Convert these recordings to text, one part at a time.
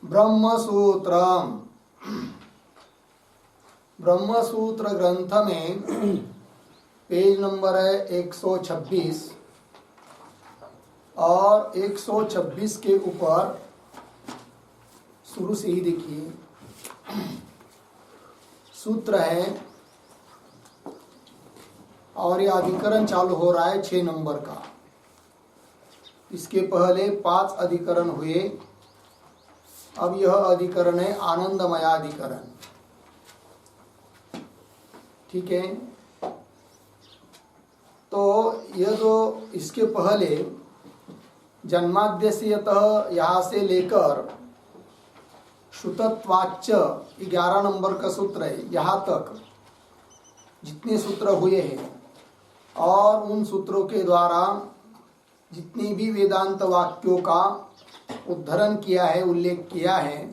ब्रह्मसूत्रम। ब्रह्मसूत्र ग्रंथ में page number है 126 और 126 के ऊपर शुरू से ही देखिए सूत्र है और ये अधिकरण चालू हो रहा है 6 नंबर का। इसके पहले 5 अधिकरण हुए, अब यह अधिकरण है आनंदमयाधिकरण। ठीक है, तो यह जो इसके पहले जन्माद्यस्यतः यहाँ से लेकर श्रुतत्वाच्च 11 नंबर का सूत्र है, यहाँ तक जितने सूत्र हुए हैं और उन सूत्रों के द्वारा जितने भी वेदांत वाक्यों का उद्धरण किया है, उल्लेख किया है,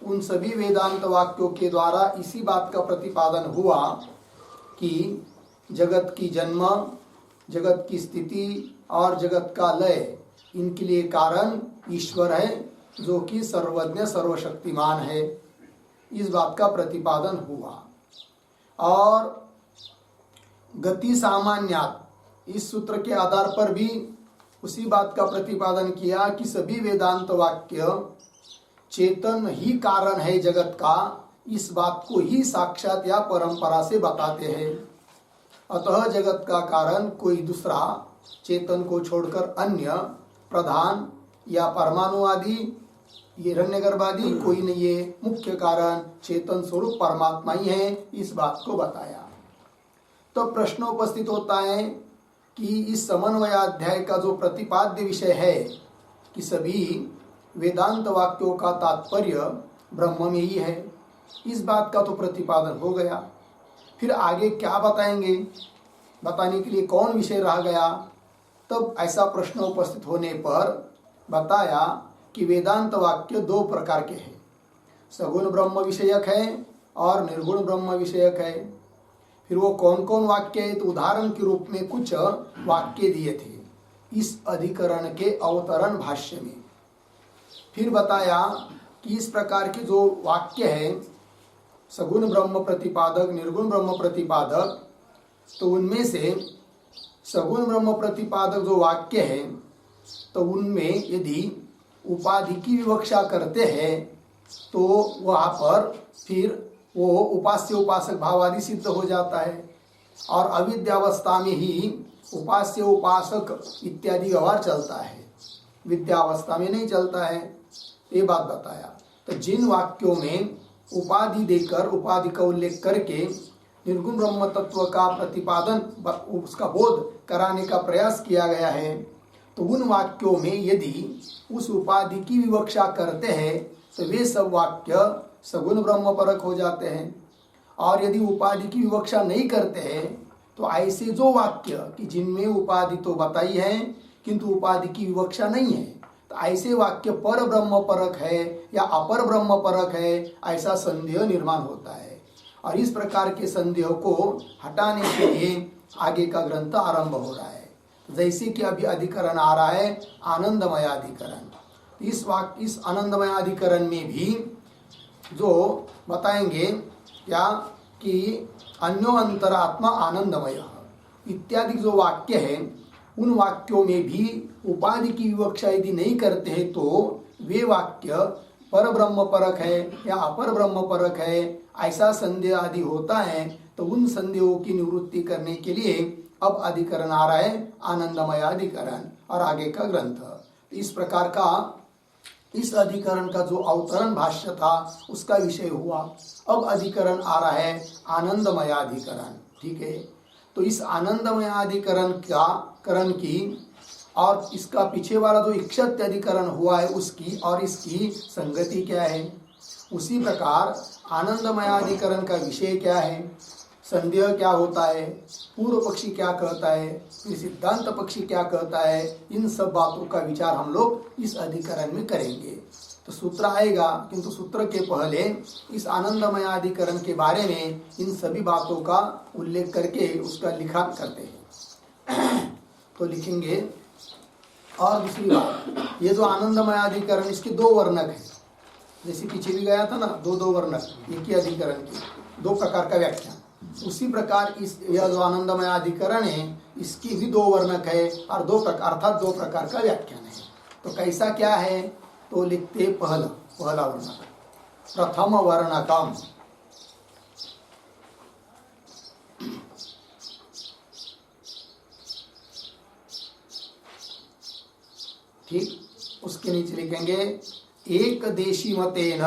उन सभी वेदांत वाक्यों के द्वारा इसी बात का प्रतिपादन हुआ कि जगत की जन्म, जगत की स्थिति और जगत का लय, इनके लिए कारण ईश्वर है जो कि सर्वज्ञ सर्वशक्तिमान है। इस बात का प्रतिपादन हुआ और गति सामान्यात्, इस सूत्र के आधार पर भी उसी बात का प्रतिपादन किया कि सभी वेदांत वाक्य चेतन ही कारण है जगत का, इस बात को ही साक्षात या परंपरा से बताते हैं। अतः जगत का कारण कोई दूसरा चेतन को छोड़कर अन्य प्रधान या परमाणु आदि हिरण्यगर्भादि कोई नहीं है। मुख्य कारण चेतन स्वरूप परमात्मा ही है, इस बात को बताया। तो प्रश्न उपस्थित होता है कि इस समन्वयाध्याय का जो प्रतिपाद्य विषय है कि सभी वेदांत वाक्यों का तात्पर्य ब्रह्म में ही है, इस बात का तो प्रतिपादन हो गया। फिर आगे क्या बताएंगे, बताने के लिए कौन विषय रह गया? तब ऐसा प्रश्न उपस्थित होने पर बताया कि वेदांत वाक्य 2 प्रकार के हैं, सगुण ब्रह्म विषयक है और निर्गुण ब्रह्म विषयक है। फिर वो कौन कौन वाक्य है, तो उदाहरण के रूप में कुछ वाक्य दिए थे इस अधिकरण के अवतरण भाष्य में। फिर बताया कि इस प्रकार के जो वाक्य है सगुण ब्रह्म प्रतिपादक, निर्गुण ब्रह्म प्रतिपादक, तो उनमें से सगुण ब्रह्म प्रतिपादक जो वाक्य है तो उनमें यदि उपाधि की विवक्षा करते हैं तो वहाँ पर फिर वो उपास्य उपासक भाव आदि सिद्ध हो जाता है और अविद्यावस्था में ही उपास्य उपासक इत्यादि व्यवहार चलता है, विद्यावस्था में नहीं चलता है। ये बात बताया। तो जिन वाक्यों में उपाधि देकर, उपाधि का उल्लेख करके निर्गुण ब्रह्म तत्व का प्रतिपादन, उसका बोध कराने का प्रयास किया गया है, तो उन वाक्यों में यदि उस उपाधि की विवक्षा करते हैं तो वे सब वाक्य सगुण ब्रह्म परक हो जाते हैं। और यदि उपाधि की विवक्षा नहीं करते हैं तो ऐसे जो वाक्य कि जिनमें उपाधि तो बताई है किंतु उपाधि की विवक्षा नहीं है, तो ऐसे वाक्य पर ब्रह्म परक है या अपर ब्रह्म परक है, ऐसा संदेह निर्माण होता है। और इस प्रकार के संदेह को हटाने के लिए आगे का ग्रंथ आरंभ हो रहा है। जैसे कि अभी अधिकरण आ रहा है आनंदमयाधिकरण। इस आनंदमयाधिकरण में भी जो बताएंगे क्या कि अन्यो अंतरात्मा आनंदमय इत्यादि जो वाक्य है, उन वाक्यों में भी उपाधि की विवक्षा यदि नहीं करते हैं तो वे वाक्य पर ब्रह्म परक है या अपर ब्रह्म परक है, ऐसा संदेह आदि होता है। तो उन संदेहों की निवृत्ति करने के लिए अब अधिकरण आ रहा है आनंदमयाधिकरण और आगे का ग्रंथ। इस प्रकार का इस अधिकरण का जो अवतरण भाष्य था उसका विषय हुआ। अब अधिकरण आ रहा है आनंदमयाधिकरण। ठीक है, तो इस आनंदमयाधिकरण का करण की और इसका पीछे वाला जो इक्षत अधिकरण हुआ है उसकी और इसकी संगति क्या है, उसी प्रकार आनंदमयाधिकरण का विषय क्या है, संदेह क्या होता है, पूर्व पक्षी क्या कहता है, फिर सिद्धांत पक्षी क्या कहता है, इन सब बातों का विचार हम लोग इस अधिकरण में करेंगे। तो सूत्र आएगा, किंतु सूत्र के पहले इस आनंदमयाधिकरण के बारे में इन सभी बातों का उल्लेख करके उसका लिखान करते हैं। तो लिखेंगे। और दूसरी बात, ये जो आनंदमयाधिकरण इसके 2 वर्णक हैं, जैसे पीछे भी गया था ना, दो दो वर्णक, एक ही अधिकरण की दो प्रकार का व्याख्यान, उसी प्रकार इस यह जो आनंदमय अधिकरण है इसकी भी दो वर्णक है और दो प्रकार अर्थात दो प्रकार का व्याख्यान है। तो कैसा क्या है, तो लिखते पहला वर्णक प्रथम वर्णकम, ठीक, उसके नीचे लिखेंगे एक देशी मतेन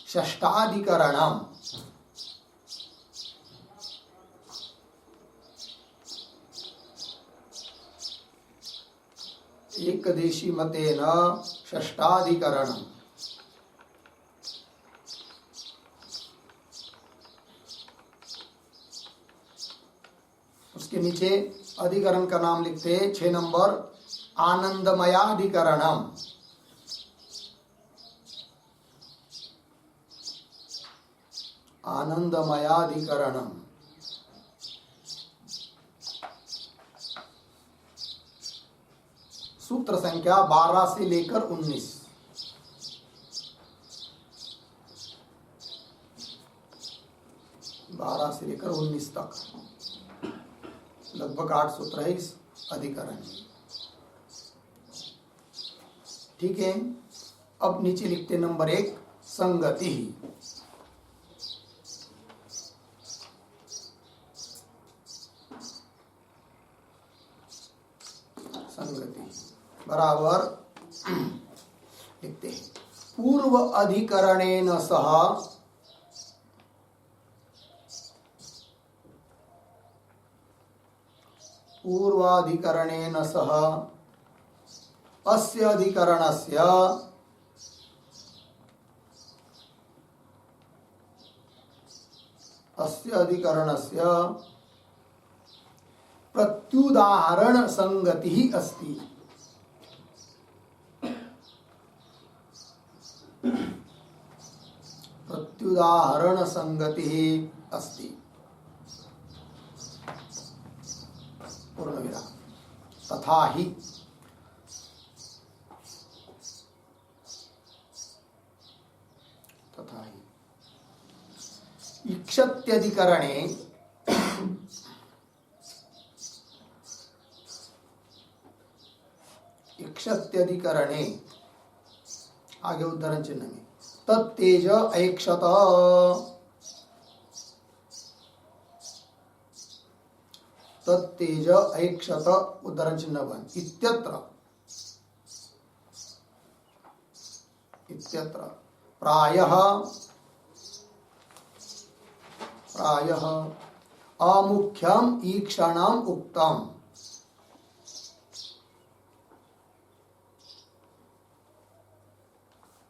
षष्ठाधिकरणम, एक देशी मतेन षष्ठाधिकरणम। उसके नीचे अधिकरण का नाम लिखते 6 नंबर आनंदमयाधिकरणम, आनंदमयाधिकरणम। सूत्र संख्या 12 से लेकर 19, से लेकर 19 तक लगभग 8 सूत्र है इस अधिकरण में। ठीक है, अब नीचे लिखते नंबर 1 संगति, संगति बराबर लिखते हैं पूर्व अधिकरणेन सह पूर्वाधिकरणेन सह अस्य अधिकरणस्य प्रत्युदाहरण संगति अस्ति। प्रत्युदाहरण संगति अस्ति। पूर्णविराम। तथा ही इक्षत्यधिकरणे आगे उद्धरण चिन्ह में तत्तेज ऐक्षत, तत्तेज ऐक्षत उद्धरण चिन्ह बन इत्यत्र प्रायः अमुख्यम ईक्षणम उक्तम।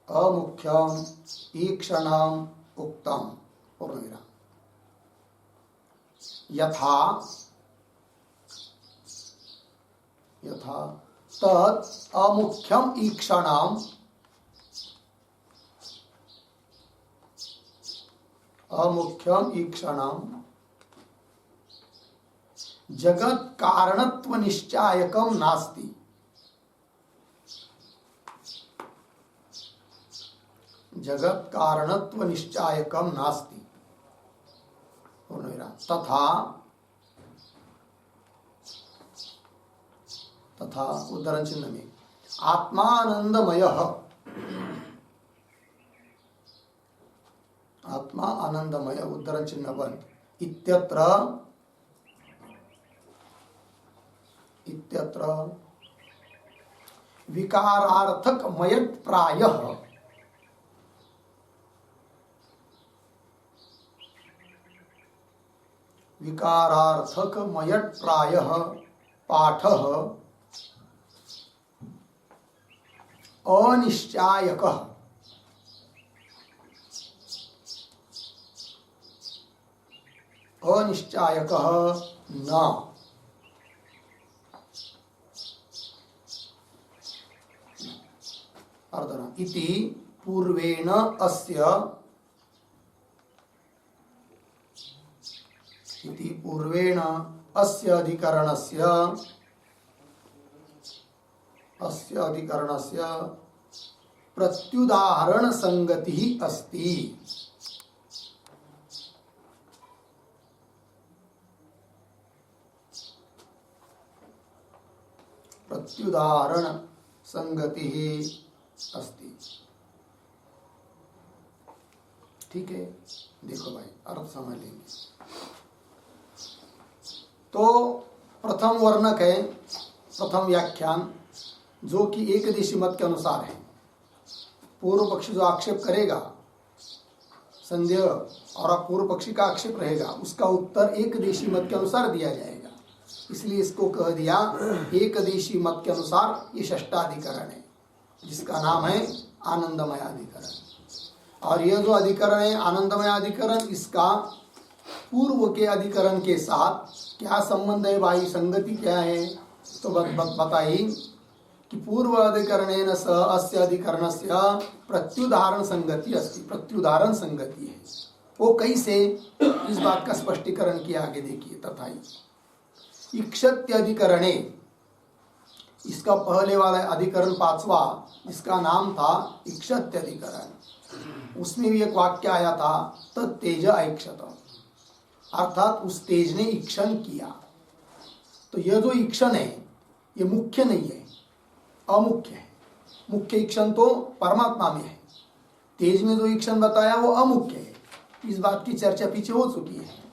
अमुख्यम ईक्षणम उक्तम पूर्णविराम। यथा तत् अमुख्यम ईक्षणम जगत कारणत्व निश्चायकम नास्ति। जगत कारणत्व निश्चायकम नास्ति। तथा उद्धरण चिन्ह में आत्मानंदमयः, आत्मा आनंदमय उद्धरण चिन्ह बंद इत्यत्र विकारार्थक मयत् प्रायः पाठः अनिश्चायकः न अर्धना इति पूर्वेण अस्य अधिकरणस्य प्रत्युदाहरण संगति अस्ति। प्रत्युदाहरण संगति अस्ति। ठीक है, देखो भाई अर्थ समझ लेंगे। तो प्रथम वर्णक है, प्रथम व्याख्यान, जो कि एक देशी मत के अनुसार है। पूर्व पक्षी जो आक्षेप करेगा, संदेह और पूर्व पक्षी का आक्षेप रहेगा, उसका उत्तर एक देशी मत के अनुसार दिया जाएगा। इसलिए इसको कह दिया एक देशी मत के अनुसार ये षष्ठाधिकरण है, जिसका नाम है आनंदमय अधिकरण। और यह जो अधिकरण है आनंदमय अधिकरण, इसका पूर्व के अधिकरण के साथ क्या संबंध है भाई, संगति क्या है? तो बताइए कि पूर्व अधिकरणेन सह अस्य अधिकरणस्य प्रत्युदाहरण संगति अस्ति। प्रत्युदाहरण संगति है, वो कैसे, इस बात का स्पष्टीकरण किया आगे देखिए। तथा इक्षत्यधिकरणे, इसका पहले वाला अधिकरण पांचवा, जिसका नाम था इक्षत्यधिकरण, उसमें भी एक वाक्य आया था तत्तेज ऐक्षत, अर्थात उस तेज ने ईक्षण किया। तो यह जो ईक्षण है ये मुख्य नहीं है, अमुख्य है। मुख्य ईक्षण तो परमात्मा में है, तेज में जो ईक्षण बताया वो अमुख्य है। इस बात की चर्चा पीछे हो चुकी है।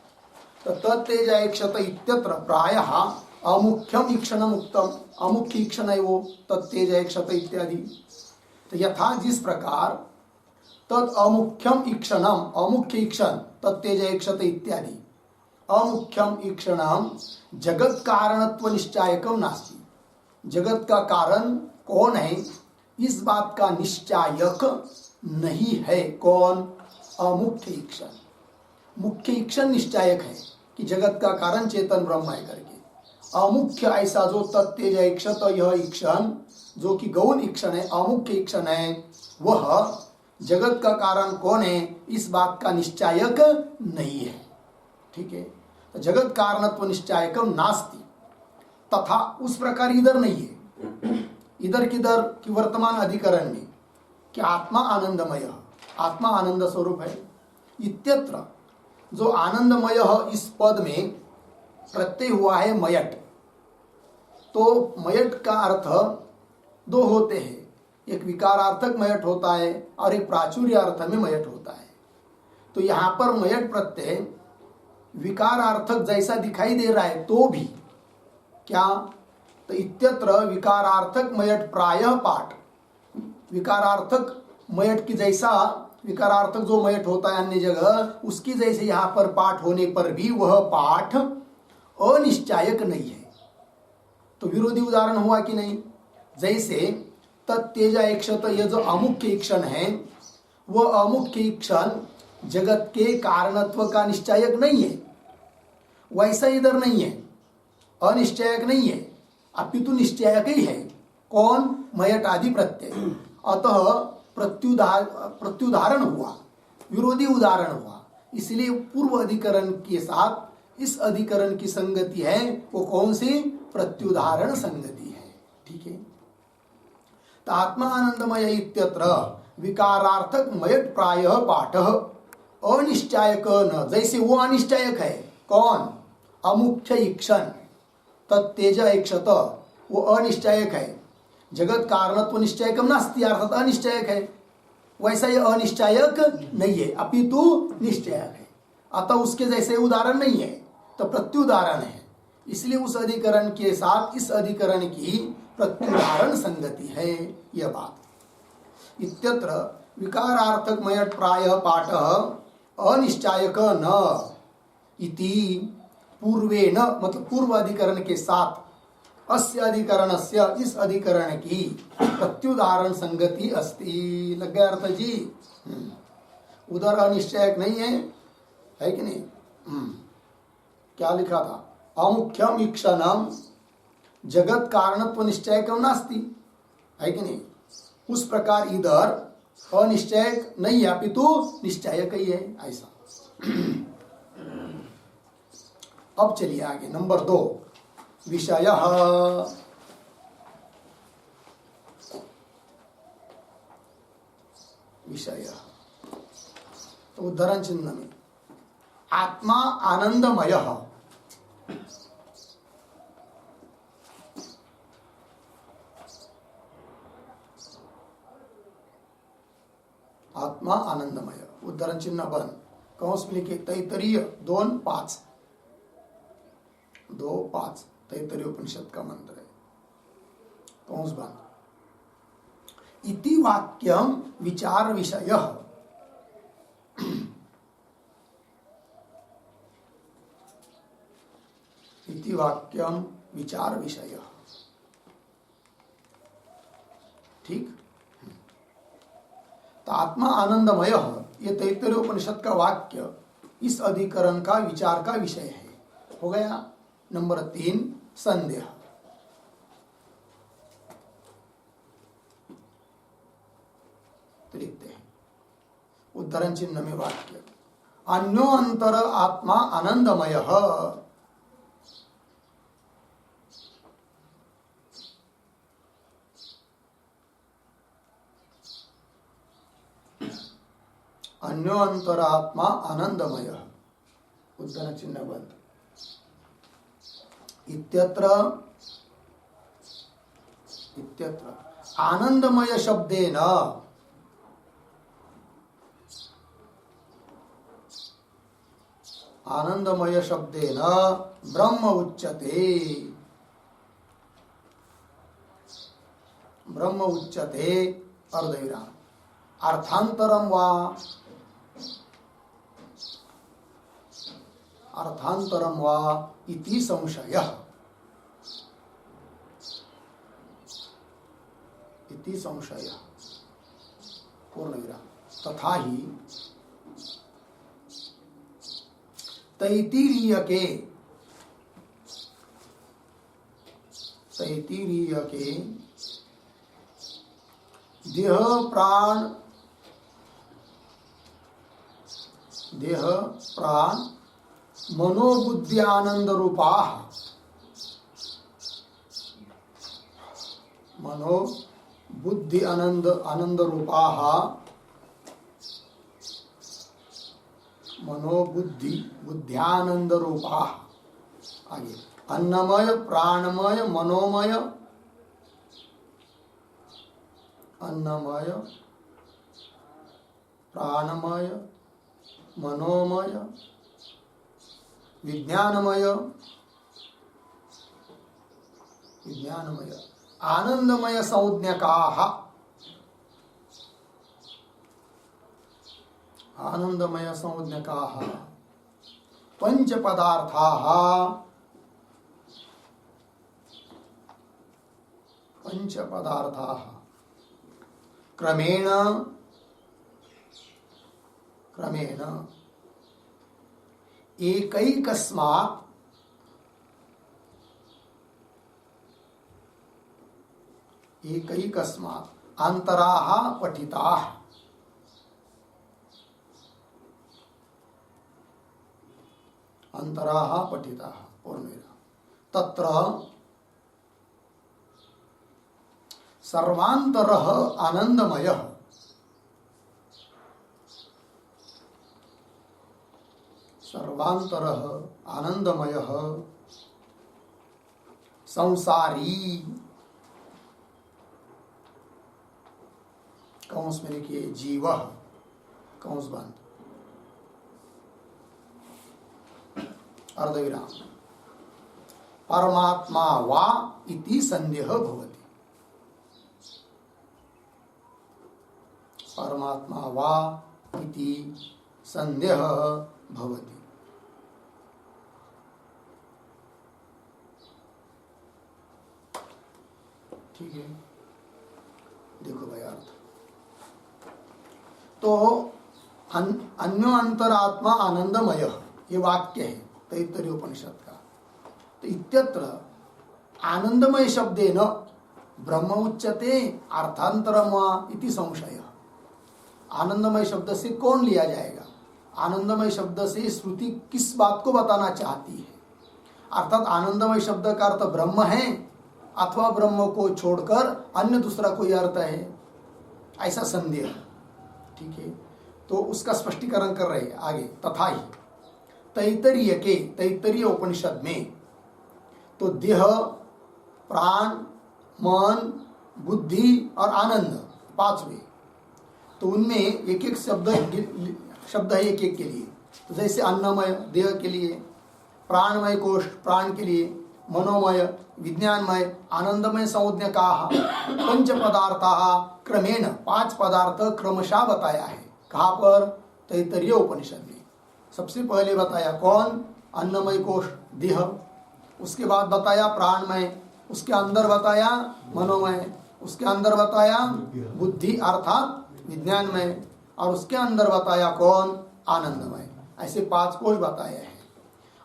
तो तत्तेज ऐक्षत इत्यत्र प्रायः अमुख्यम ईक्षणम उक्तम, अमुख्य ईक्षण है वो तत्तेज ऐक्षत इत्यादि। तो यथा जिस प्रकार तत् अमुख्यम ईक्षणम, अमुख्य ईक्षण तत्तेज ऐक्षत इत्यादि, अमुख्यम ईक्षणम जगत कारणत्व निश्चायकम नास्ति। जगत का कारण कौन है, इस बात का निश्चायक नहीं है। कौन? अमुख्य ईक्षण। मुख्य ईक्षण निश्चायक है कि जगत का कारण चेतन ब्रह्म है करके। अमुख्य ऐसा जो तत्तेज ईक्षत, यह ईक्षण जो कि गौण ईक्षण है, अमुख्य ईक्षण है, वह जगत का कारण कौन है, इस बात का निश्चायक नहीं है। ठीक है, तो जगत कारणत्व निश्चायकम नास्ति। तथा उस प्रकार इधर नहीं है। इधर किधर कि वर्तमान अधिकरण में कि आत्मा आनंदमय, आत्मा आनंद स्वरूप है। इत्यत्र जो आनंदमय इस पद में प्रत्यय हुआ है मयट। तो मयट का अर्थ दो होते हैं, एक विकारार्थक मयट होता है और एक प्राचुर्य अर्थ में मयट होता है। तो यहाँ पर मयट प्रत्यय विकारार्थक जैसा दिखाई दे रहा है तो भी क्या, तो इत्यत्र विकारार्थक मयट प्रायः पाठ, विकारार्थक मयट की जैसा, विकारार्थक जो मयट होता है अन्य जगह, उसकी जैसे यहाँ पर पाठ होने पर भी वह पाठ अनिश्चायक नहीं है। तो विरोधी उदाहरण हुआ कि नहीं? जैसे तत्तेज ऐक्षत, यह जो अमुख्य ईक्षण है, वह अमुख्य ईक्षण जगत के कारणत्व का निश्चायक नहीं है, वैसा इधर नहीं है, अनिश्चायक नहीं है, अपितु निश्चायक ही है। कौन? मयट आदि प्रत्यय। अतः प्रत्युदाहरण हुआ, विरोधी उदाहरण हुआ। इसलिए पूर्व अधिकरण के साथ इस अधिकरण की संगति है, वो कौन सी? प्रत्युदाहरण संगति है। ठीक है, तो आत्मा आनंदमय इत्यत्र विकारार्थक मयट प्रायः पाठः अनिश्चायक न, जैसे वो अनिश्चायक है। कौन? अमुख्य ईक्षण तत्तेज ऐक्षत, वो अनिश्चायक है। जगत कारणत्व निश्चयकम नास्ति, अर्थात अनिश्चायक है, वैसा ये अनिश्चायक नहीं है, अपितु निश्चयक है। अतः उसके जैसे उदाहरण नहीं है, तो प्रत्युदाहरण है। इसलिए उस अधिकरण के साथ इस अधिकरण की प्रत्युदाहरण संगति है, यह बात। इत्यत्र विकारार्थक मयट प्रायः पाठः अनिश्चायक न इति पूर्वे न, मतलब पूर्व अधिकरण के साथ अस्य अधिकरणस्य, इस अधिकरण की प्रत्युदाहरण संगति अस्ति। लग गया अर्थ जी? उधर अनिश्चयक नहीं है कि नहीं? क्या लिखा था? अमुख्यम ईक्षणम जगत कारणत्व निश्चयकम नास्ति, है कि नहीं? उस प्रकार इधर अनिश्चयक नहीं है, अपितु निश्चयक ही है, ऐसा। अब चलिए आगे, नंबर 2, विषय। विषय। तो उद्धरण चिन्ह में आत्मा आनंदमय, आत्मा आनंदमय, उद्धरण चिन्ह बंद, कंस में लिखे तैतरीय 2:5, 2:5 तैतरीय उपनिषद का मंत्र है, कंस बंद। इति वाक्यम विचार विषय, इति वाक्यम विचार विषय। ठीक, तो आत्मा आनंदमय, ये तैतरीय उपनिषद का वाक्य इस अधिकरण का विचार का विषय है। हो गया। नंबर 3 संदेह। तो लिखते हैं उद्धरण चिन्ह में वाक्य, अन्यो अंतर आत्मा आनंदमय, अन्यो अंतरात्मा आनंदमय, उद्धरण चिन्ह बंद। इत्यत्र आनंदमय शब्देन ब्रह्म उच्यते, अर्धविराम। अर्थांतरम वा इति संशयः, पूर्णविराम। तथा ही तैत्तिरीय के देह प्राण मनोबुद्धि आनंद रूपाः, मनोबुद्धि आनंद रूपाः, मनोबुद्धि बुद्ध्यानंद रूपाः। आगे अन्नमय प्राणमय मनोमय, अन्नमय प्राणमय मनोमय विज्ञानमय आनंदमय संज्ञकाः, पंच पदार्थाः क्रमेण एकैकस्मात् अंतराः पठिताः, पूर्णविराम। तत्र सर्वांतरः आनंदमयः, संसारी, कंस में लिखिए जीवः, कंस बंद, अर्धविराम। परमात्मा वा इति संदेह भवति, परमात्मा वा इति संदेह भवति। ठीक है, देखो भाई अर्थ। तो अन्यो अंतरात्मा आनंदमय, ये वाक्य है तैत्तरीय उपनिषद का। तो इत्यत्र आनंदमय शब्देन ब्रह्म उच्यते अर्थांतरम वा इति संशय। आनंदमय शब्द से कौन लिया जाएगा? आनंदमय शब्द से श्रुति किस बात को बताना चाहती है? अर्थात आनंदमय शब्द का अर्थ ब्रह्म है अथवा ब्रह्म को छोड़कर अन्य दूसरा कोई अर्थ है, ऐसा संदेह। ठीक है, तो उसका स्पष्टीकरण कर रहे हैं आगे। तथा ही तैत्तरीय उपनिषद में तो देह, प्राण, मन, बुद्धि और आनंद 5वें, तो उनमें एक एक शब्द है एक एक के लिए। तो जैसे अन्नमय देह के लिए, प्राणमय कोष्ठ प्राण के लिए, मनोमय विज्ञानमय, आनंदमय संज्ञकाः पंच पदार्थाः क्रमेण 5 पदार्थ क्रमशः बताया है। कहाँ पर? तैत्तरीय उपनिषद में। सबसे पहले बताया कौन? अन्नमय कोष देह, उसके बाद बताया प्राणमय, उसके अंदर बताया मनोमय, उसके अंदर बताया बुद्धि अर्थात विज्ञानमय, और उसके अंदर बताया कौन? आनंदमय। ऐसे 5 कोष बताए हैं।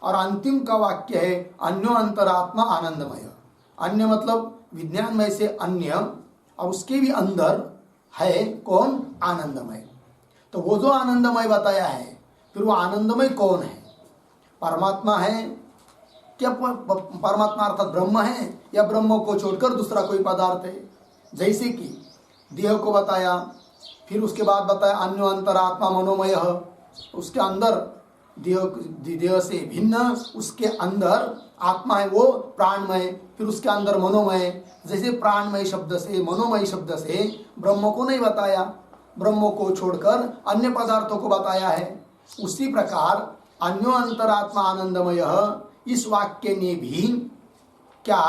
और अंतिम का वाक्य है अन्यो अंतरात्मा आनंदमय। अन्य मतलब विज्ञानमय से अन्य, और उसके भी अंदर है कौन? आनंदमय। तो वो जो आनंदमय बताया है, फिर वो आनंदमय कौन है? परमात्मा है क्या? परमात्मा अर्थात ब्रह्म है, या ब्रह्म को छोड़कर दूसरा कोई पदार्थ है? जैसे कि देह को बताया, फिर उसके बाद बताया अन्यो अंतरात्मा मनोमय, उसके अंदर देह से भिन्न उसके अंदर आत्मा है वो प्राणमय, फिर उसके अंदर मनोमय। जैसे प्राणमय शब्द से मनोमय शब्द से ब्रह्म को नहीं बताया, ब्रह्म को छोड़कर अन्य पदार्थों को बताया है, उसी प्रकार अन्यो अंतरात्मा आनंदमय इस वाक्य ने भी क्या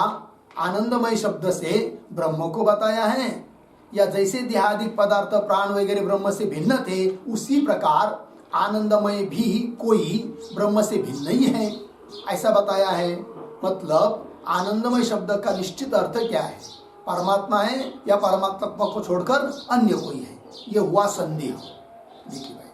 आनंदमय शब्द से ब्रह्म को बताया है? या जैसे देहादिक पदार्थ प्राण वगैरह ब्रह्म से भिन्न थे, उसी प्रकार आनंदमय भी कोई ब्रह्म से भिन्न ही है, ऐसा बताया है। मतलब आनंदमय शब्द का निश्चित अर्थ क्या है? परमात्मा है या परमात्मा को छोड़कर अन्य कोई है? ये हुआ संदेह। देखिए भाई,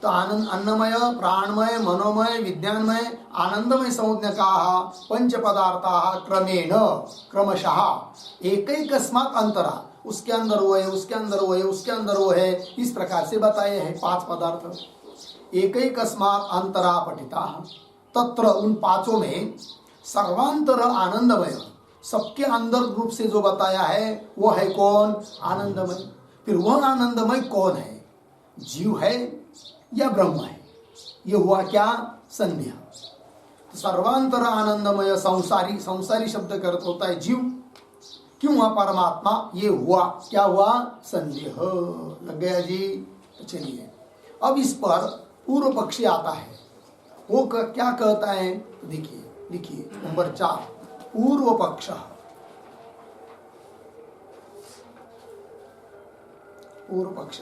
तो अन्नमय, प्राणमय, मनोमय, विज्ञानमय, आनंदमय संज्ञकाः पंच पदार्थाः क्रमेण क्रमशः एकैकस्मात् अंतरा, उसके अंदर वो है, उसके अंदर वो है, उसके अंदर वो है, इस प्रकार से बताए हैं 5 पदार्थ। एकैकस्मात् अंतरा पठिताः, तत्र उन 5 में सर्वांतर आनंदमय, सबके अंदर रूप से जो बताया है वो है कौन? आनंदमय। फिर वह आनंदमय कौन है? जीव है या ब्रह्म है? ये हुआ क्या? संदेह। तो सर्वांतर आनंदमय संसारी, संसारी शब्द का अर्थ होता है जीव। क्यों हुआ परमात्मा? ये हुआ क्या हुआ? संदेह। लग गया जी? तो चलिए अब इस पर पूर्व पक्षी आता है, वो क्या कहता है? तो देखिए, लिखिए नंबर 4 पूर्व पक्ष। पूर्व पक्ष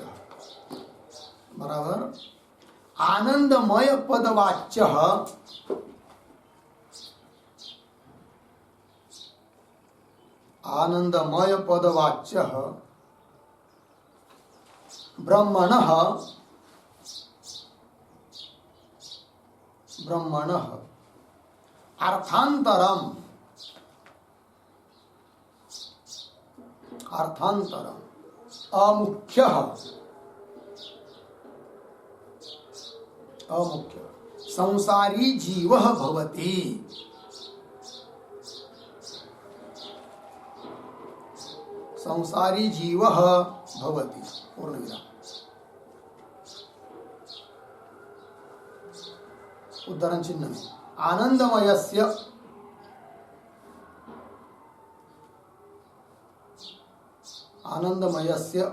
बराबर आनंदमय पदवाच्य आनंदमय पदवाच्य ब्रह्मणः अर्थांतरम अमुख्य संसारी जीवः भवति। संसारी जीवः भवति। पूर्ण विराम। उद्धरण चिन्ह में आनंदमयस्य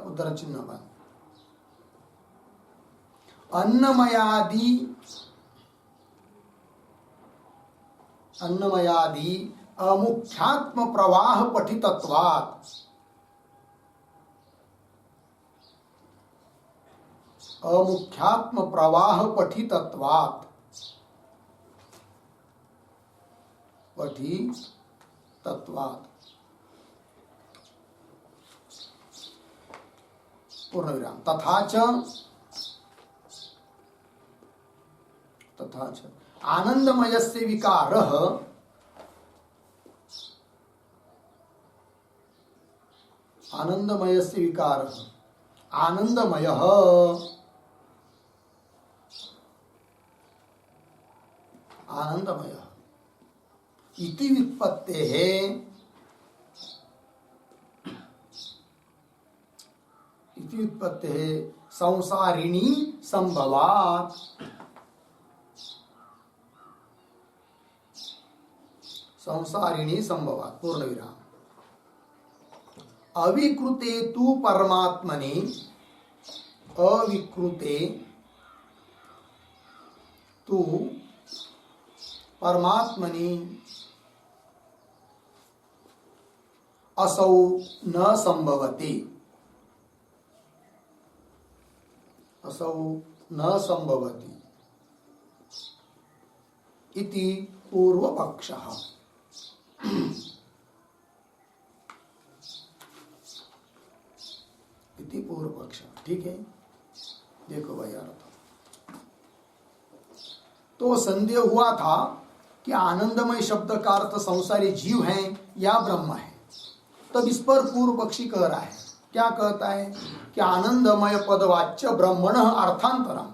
उद्धरण चिन्ह बंद। अन्नमयादि अमुख्यात्म प्रवाह पठितत्वात् पूर्ण विराम। तथा च आनंदमयस्य विकारः आनंदमयः इति इति उत्पत्ति है संसारिणी संभवात। संसारिणी संभवात पूर्ण विराम। अविकृते तु परमात्मने, अविकृते तु परमात्मनि असौ न संभवति, असौ न संभवति इति पूर्वपक्षः। इति पूर्वपक्ष। ठीक है, देखो भाई अर्थ। तो संदेह हुआ था कि आनंदमय शब्द का अर्थ संसारी जीव हैं या ब्रह्म है। तब इस पर पूर्व पक्षी कह रहा है, क्या कहता है कि आनंदमय पद वाच्य ब्रह्मण अर्थांतरम,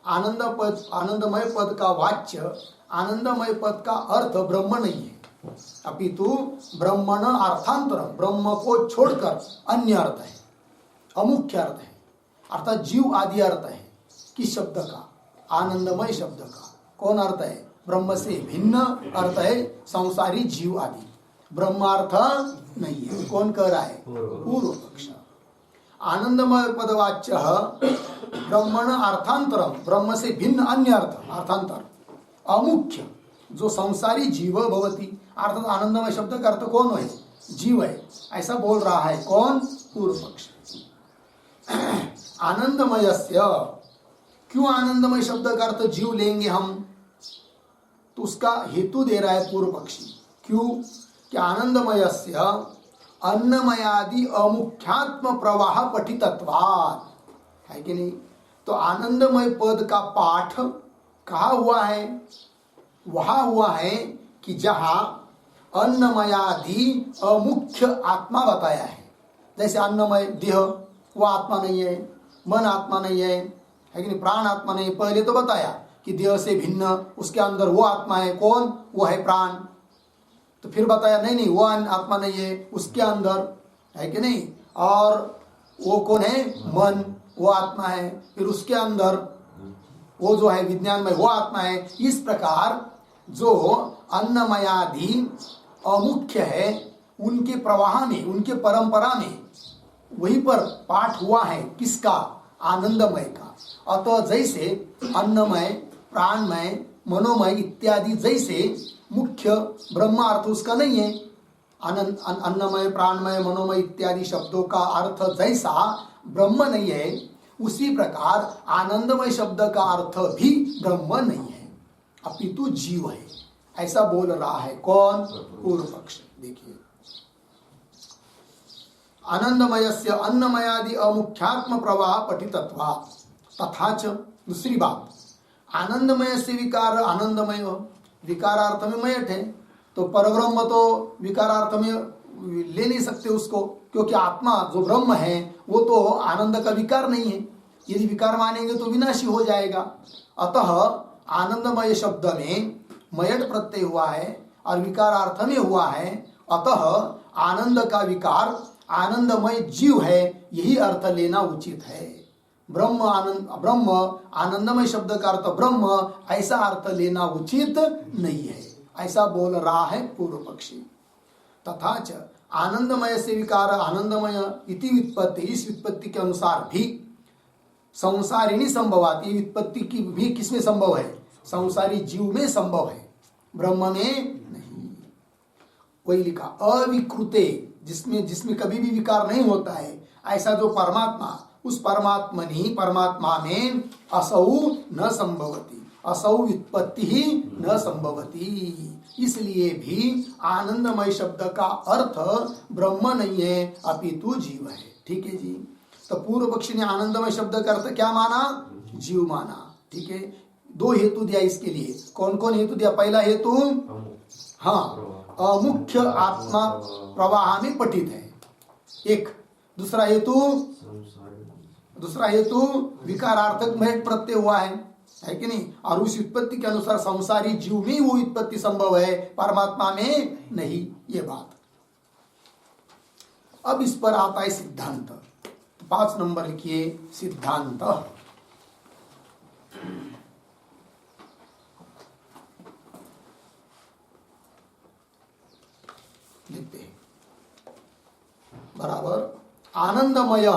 आनंदमय पद का वाच्य, आनंदमय पद का अर्थ ब्रह्म नहीं है, अपितु ब्रह्मण अर्थांतरम, ब्रह्म को छोड़कर अन्य अर्थ है, अमुख्य अर्थ है, अर्थात जीव आदि अर्थ है। किस शब्द का? आनंदमय शब्द का। कौन अर्थ है? ब्रह्म से भिन्न अर्थ है संसारी जीव आदि, ब्रह्मार्थ नहीं है। कौन कह रहा है? पूर्व पक्ष। आनंदमय पदवाच्य ब्रह्मण अर्थांतरम, ब्रह्म से भिन्न अन्य अर्थ, अर्थांतर अमुख्य जो संसारी जीव भवति, अर्थात आनंदमय शब्द का अर्थ कौन है? जीव है, ऐसा बोल रहा है। कौन? पूर्व पक्ष। आनंदमयस्य, क्यों आनंदमय शब्द का अर्थ जीव लेंगे हम? तो उसका हेतु दे रहा है पूर्व पक्षी। क्यों? कि आनंदमयस्य अन्नमयादि अमुख्यात्म प्रवाह पठितत्वात्, है कि नहीं? तो आनंदमय पद का पाठ कहाँ हुआ है? वहां हुआ है कि जहां अन्नमयादि अमुख्य आत्मा बताया है। जैसे अन्नमय देह, वो आत्मा नहीं है, मन आत्मा नहीं है कि नहीं? प्राण आत्मा नहीं है। पहले तो बताया कि देह से भिन्न उसके अंदर वो आत्मा है। कौन? वो है प्राण। तो फिर बताया नहीं वो आत्मा नहीं है, उसके अंदर, है कि नहीं? और वो कौन है? मन, वो आत्मा है। फिर उसके अंदर वो जो है विज्ञानमय, वो आत्मा है। इस प्रकार जो अन्नमयादि अमुख्य है, उनके प्रवाह में, उनके परंपरा में वहीं पर पाठ हुआ है। किसका? आनंदमय का। अतः जैसे अन्नमय, प्राणमय, मनोमय इत्यादि जैसे मुख्य ब्रह्म अर्थ उसका नहीं है, अन्नमय, प्राणमय, मनोमय इत्यादि शब्दों का अर्थ जैसा ब्रह्म नहीं है, उसी प्रकार आनंदमय शब्द का अर्थ भी ब्रह्म नहीं है, अपितु जीव है। ऐसा बोल रहा है कौन? पूर्व पक्ष। देखिए, आनंदमयस्य अन्नमयादि अमुख्यात्म प्रवाह पठितत्वात् तथा च। दूसरी बात, आनंदमय से विकार, आनंदमय विकारार्थ में मयट है, तो परब्रह्म तो विकारार्थ में ले नहीं सकते उसको, क्योंकि आत्मा जो ब्रह्म है वो तो आनंद का विकार नहीं है। यदि विकार मानेंगे तो विनाशी हो जाएगा। अतः आनंदमय शब्द में मयट प्रत्यय हुआ है और विकारार्थ में हुआ है। अतः आनंद का विकार आनंदमय जीव है, यही अर्थ लेना उचित है। ब्रह्म आनंदमय शब्द का अर्थ ब्रह्म, ऐसा अर्थ लेना उचित नहीं है, ऐसा बोल रहा है पूर्व पक्षी। तथा च आनंदमय से विकार आनंदमय इति व्युत्पत्ति, इस व्युत्पत्ति के अनुसार भी संसारिणी संभवाती, व्युत्पत्ति की भी किसमें संभव है? संसारी जीव में संभव है, ब्रह्म में नहीं। वही लिखा अविकृते, जिसमें कभी भी विकार नहीं होता है, ऐसा जो परमात्मा, उस परमात्मा में असौ न संभवती, असौ व्युत्पत्ति ही न संभवती। इसलिए भी आनंदमय शब्द का अर्थ ब्रह्म नहीं है, अपितु जीव है। ठीक है जी। तो पूर्व पक्षी ने आनंदमय शब्द का अर्थ क्या माना? जीव माना। ठीक है, दो हेतु दिया इसके लिए। कौन कौन हेतु दिया? पहला हेतु, हाँ, अमुख्य आत्मा प्रवाह में पठित है, एक। दूसरा हेतु विकारार्थक मयट प्रत्यय हुआ है कि नहीं? और उस उत्पत्ति के अनुसार संसारी जीव में वो उत्पत्ति संभव है, परमात्मा में नहीं, ये बात। अब इस पर आता है सिद्धांत। तो 5 नंबर लिखिए सिद्धांत। लिखते हैं बराबर। आनंदमय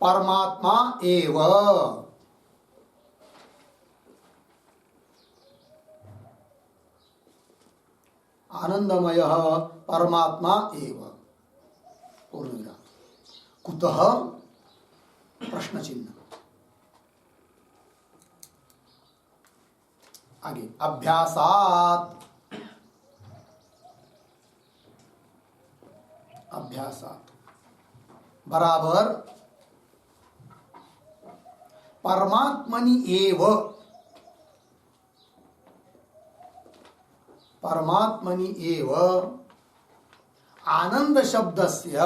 परमात्मा एव, आनंदमय परमात्मा एव, पूर्ण विराम। कुतः प्रश्न चिन्ह। आगे अभ्यासात, अभ्यासात बराबर परमात्मनि एव, परमात्मनि एव आनंद शब्दस्य,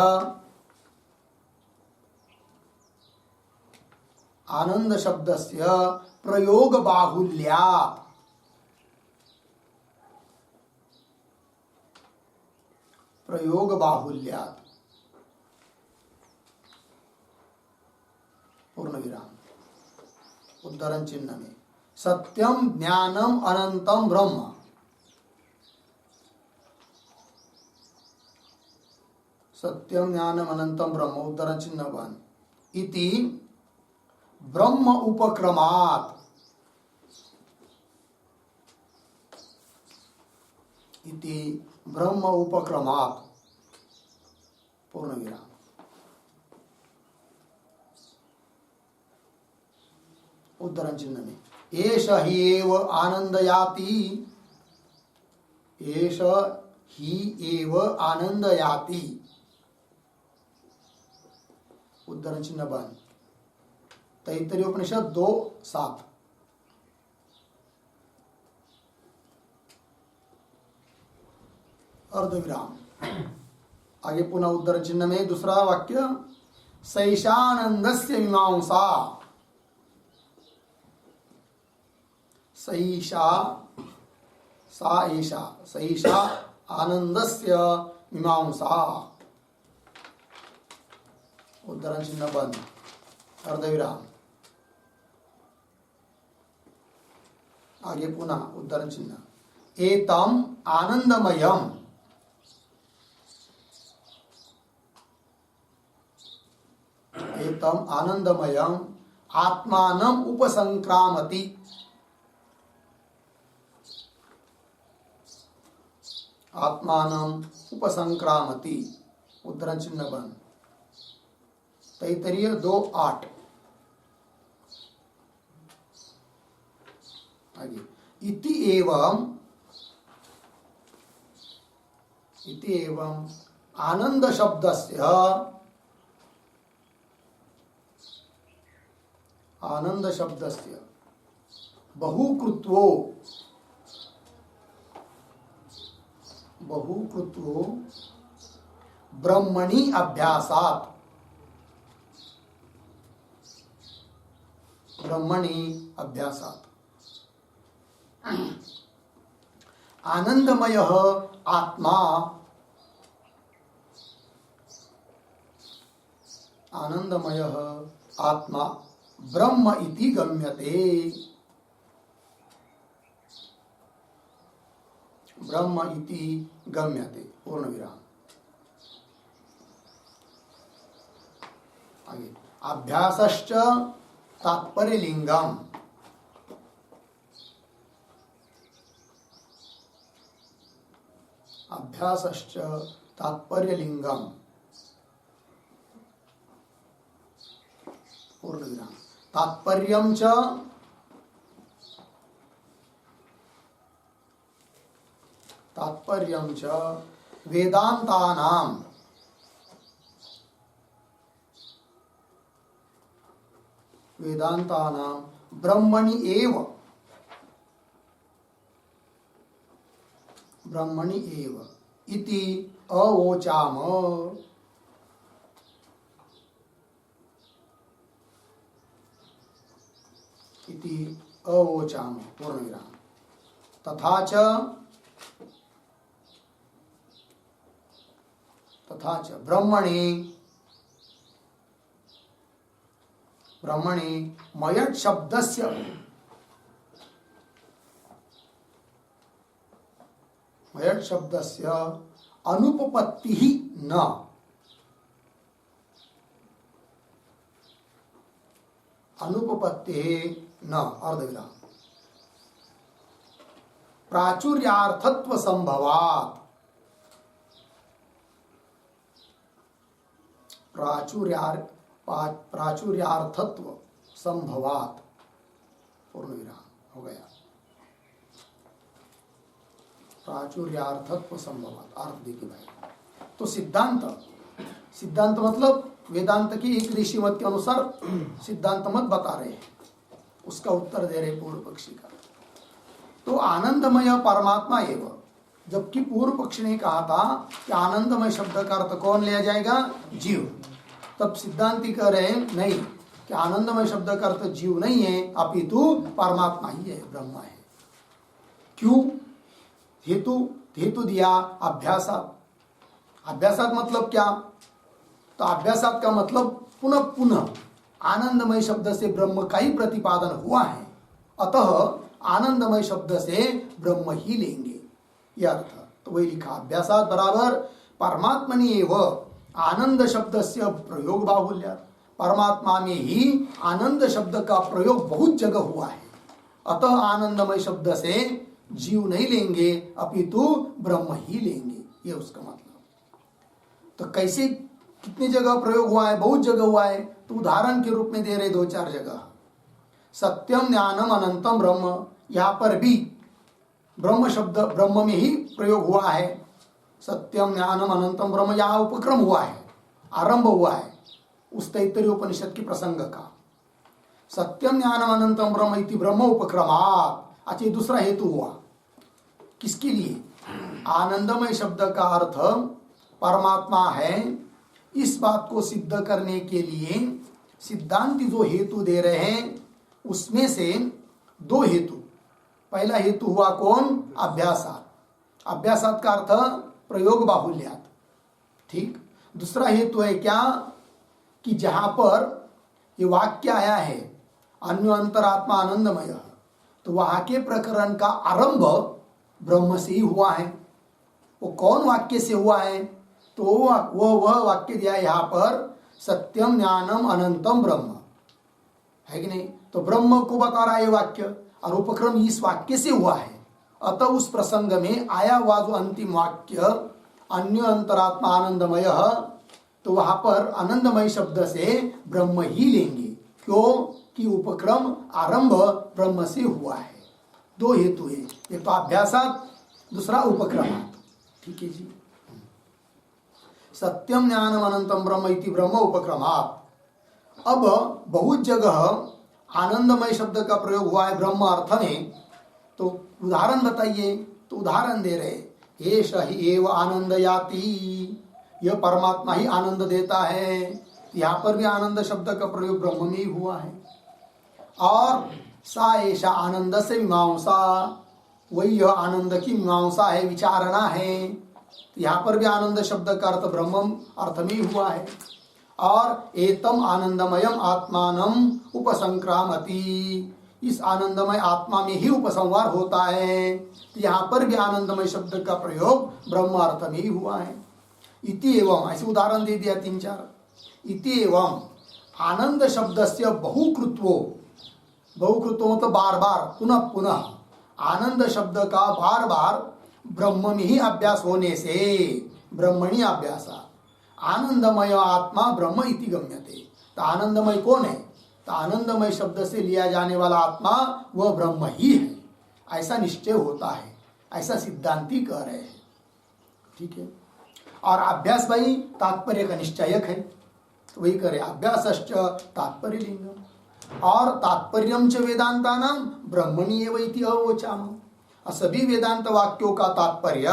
आनंद शब्दस्य प्रयोग बाहुल्यात्, प्रयोग बाहुल्यात्, पूर्ण विराम। उद्धरण चिन्ह में सत्यम ज्ञानम अनंतम ब्रह्म, सत्यम ज्ञानम अनंतम ब्रह्म, उद्धरण चिन्ह बंद। इति ब्रह्म उपक्रमात्, इति ब्रह्म उपक्रमात्, पूर्ण विराम। उद्धरण चिन्ह में एष हि एव आनंदयाति, एष हि एव आनंदयाति, उद्धरण चिन्ह बंद। तैत्तरीय उपनिषद 2:7। अर्धविराम। आगे पुनः उद्धरण चिन्ह में दूसरा वाक्य सैषानंदस्य मीमांसा, सैषा सा एषा, सैषा आनंदस्य मीमांसा, उद्धरण चिन्ह बंद। अर्धविराम। आगे पुनः उद्धरण चिन्ह एतम आनंदमयम, एतम आनंदमयम आत्मानम उपसंक्रामति, आत्मानम उपसंक्रामति, उद्धरण चिन्ह बंद। तैत्तरीय 2:8। आगे इति एवं, इति एवं आनंद शब्दस्य, आनंद शब्दस्य बहुकृत्वो, बहुकृत्वो ब्रह्मणि अभ्यासात्, ब्रह्मणि अभ्यासात् आनंदमय आत्मा, आनंदमय आत्मा ब्रह्म इति गम्यते, ब्रह्म इति गम्यते, पूर्ण विराम। आगे अभ्यासश्च तात्पर्य लिंगम, अभ्यासश्च तात्पर्य लिंगम, पूर्ण विराम। तात्पर्यम च, तात्पर्यम च वेदांतानाम, वेदांतानाम ब्रह्मणि एव, ब्रह्मणि एव इति अवोचाम, इति अवोचाम, पूर्ण विराम। तथा च, तथा च ब्रह्मणि, ब्रह्मणि मयट शब्दस्य अनुपपत्ति ही न, अनुपपत्ति न अर्धविराम प्राचुर्यार्थत्व संभवात्, प्राचुर्यार्थत्व संभवात् पूर्ण विराम हो गया। प्राचुर्यार्थत्व संभवात् अर्थ देखिए भाई। तो सिद्धांत मतलब वेदांत की एक ऋषि मत के अनुसार सिद्धांत मत बता रहे हैं, उसका उत्तर दे रहे पूर्व पक्षी का। तो आनंदमय परमात्मा एवं, जबकि पूर्व पक्षी ने कहा था कि आनंदमय शब्द का अर्थ कौन लिया जाएगा? जीव। तब सिद्धांती कह रहे हैं नहीं, कि आनंदमय शब्द का अर्थ जीव नहीं है, अपितु परमात्मा ही है, ब्रह्म है। क्यों? हेतु दिया अभ्यासात। अभ्यासात मतलब क्या? तो अभ्यासात का मतलब पुनः पुनः आनंदमय शब्द से ब्रह्म का ही प्रतिपादन हुआ है, अतः आनंदमय शब्द से ब्रह्म ही लेंगे, यह अर्थ। तो वही लिखा, अभ्यासात बराबर परमात्मनि एव आनंद शब्द से प्रयोग बाहुल्य, परमात्मा में ही आनंद शब्द का प्रयोग बहुत जगह हुआ है, अतः आनंदमय शब्द से जीव नहीं लेंगे, अपितु ब्रह्म ही लेंगे, ये उसका मतलब। तो कैसे, कितनी जगह प्रयोग हुआ है? बहुत जगह हुआ है। तो उदाहरण के रूप में दे रहे 2-4 जगह। सत्यम ज्ञानम अनंतम ब्रह्म, यहां पर भी ब्रह्म शब्द ब्रह्म में ही प्रयोग हुआ है। सत्यम ज्ञानम अनंतम ब्रह्म, यहां उपक्रम हुआ है, आरंभ हुआ है उस तैत्तरीय उपनिषद के प्रसंग का। सत्यम ज्ञानम अनंतम ब्रह्म इति ब्रह्म उपक्रमात्। अच्छा, दूसरा हेतु हुआ किसके लिए? आनंदमय शब्द का अर्थ परमात्मा है, इस बात को सिद्ध करने के लिए सिद्धांती जो हेतु दे रहे हैं उसमें से 2 हेतु। पहला हेतु हुआ कौन? अभ्यासात। अभ्यासात का अर्थ प्रयोग बाहुल्यात, ठीक। दूसरा हेतु है क्या? कि जहां पर ये वाक्य आया है अन्य अंतरात्मा आनंदमय, तो वहां के प्रकरण का आरंभ ब्रह्म से ही हुआ है। वो कौन वाक्य से हुआ है? तो वह वाक्य दिया है यहां पर, सत्यम ज्ञानम अनंतम ब्रह्म, है कि नहीं? तो ब्रह्म को बता रहा है वाक्य, और उपक्रम इस वाक्य से हुआ है, अतः उस प्रसंग में आया हुआ जो अंतिम वाक्य अन्य अंतरात्मा आनंदमय, तो वहां पर आनंदमय शब्द से ब्रह्म ही लेंगे। क्यों? कि उपक्रम आरंभ ब्रह्म से हुआ है। 2 हेतु है, एक तो अभ्यासात, दूसरा उपक्रमात्, ठीक है जी। सत्यम ज्ञानम अनंतम ब्रह्म इति ब्रह्म उपक्रमात्। अब बहुत जगह आनंदमय शब्द का प्रयोग हुआ है ब्रह्म अर्थ में, तो उदाहरण बताइए। तो उदाहरण दे रहे, एष हि एव आनंदयाति, यह परमात्मा ही आनंद देता है। यहाँ पर भी आनंद शब्द का प्रयोग ब्रह्म में ही हुआ है। और सा ऐसा आनंद से मीमांसा, वही यह आनंद की मीमांसा है, विचारणा है। यहाँ पर भी आनंद शब्द का अर्थ ब्रह्म अर्थ में ही हुआ है। और एतम आनंदमयम आत्मानम उपसंक्रामति, इस आनंदमय आत्मा में ही उपसंहार होता है। तो यहाँ पर भी आनंदमय शब्द का प्रयोग ब्रह्म अर्थ में ही हुआ है। इति एवं, ऐसे उदाहरण दे दिया 3-4। इति एवं आनंद शब्द से बहुकृत्वो, बहुकृत्वो मतलब बार बार, पुनः पुनः, आनंद शब्द का बार बार ब्रह्म में ही अभ्यास होने से ब्रह्मणि अभ्यासा आनंदमय आत्मा ब्रह्म इति गम्यते। तो आनंदमय कौन है? तो आनंदमय शब्द से लिया जाने वाला आत्मा वह ब्रह्म ही है, ऐसा निश्चय होता है, ऐसा सिद्धांती कह रहे हैं, ठीक है। और अभ्यास भाई तात्पर्य का निश्चयक है, तो वही करे, अभ्यासश्च तात्पर्य लिंगम। और तात्पर्यम च वेदांतानां ब्रह्मणि एव इति अवोचाम, सभी वेदांत वाक्यों का तात्पर्य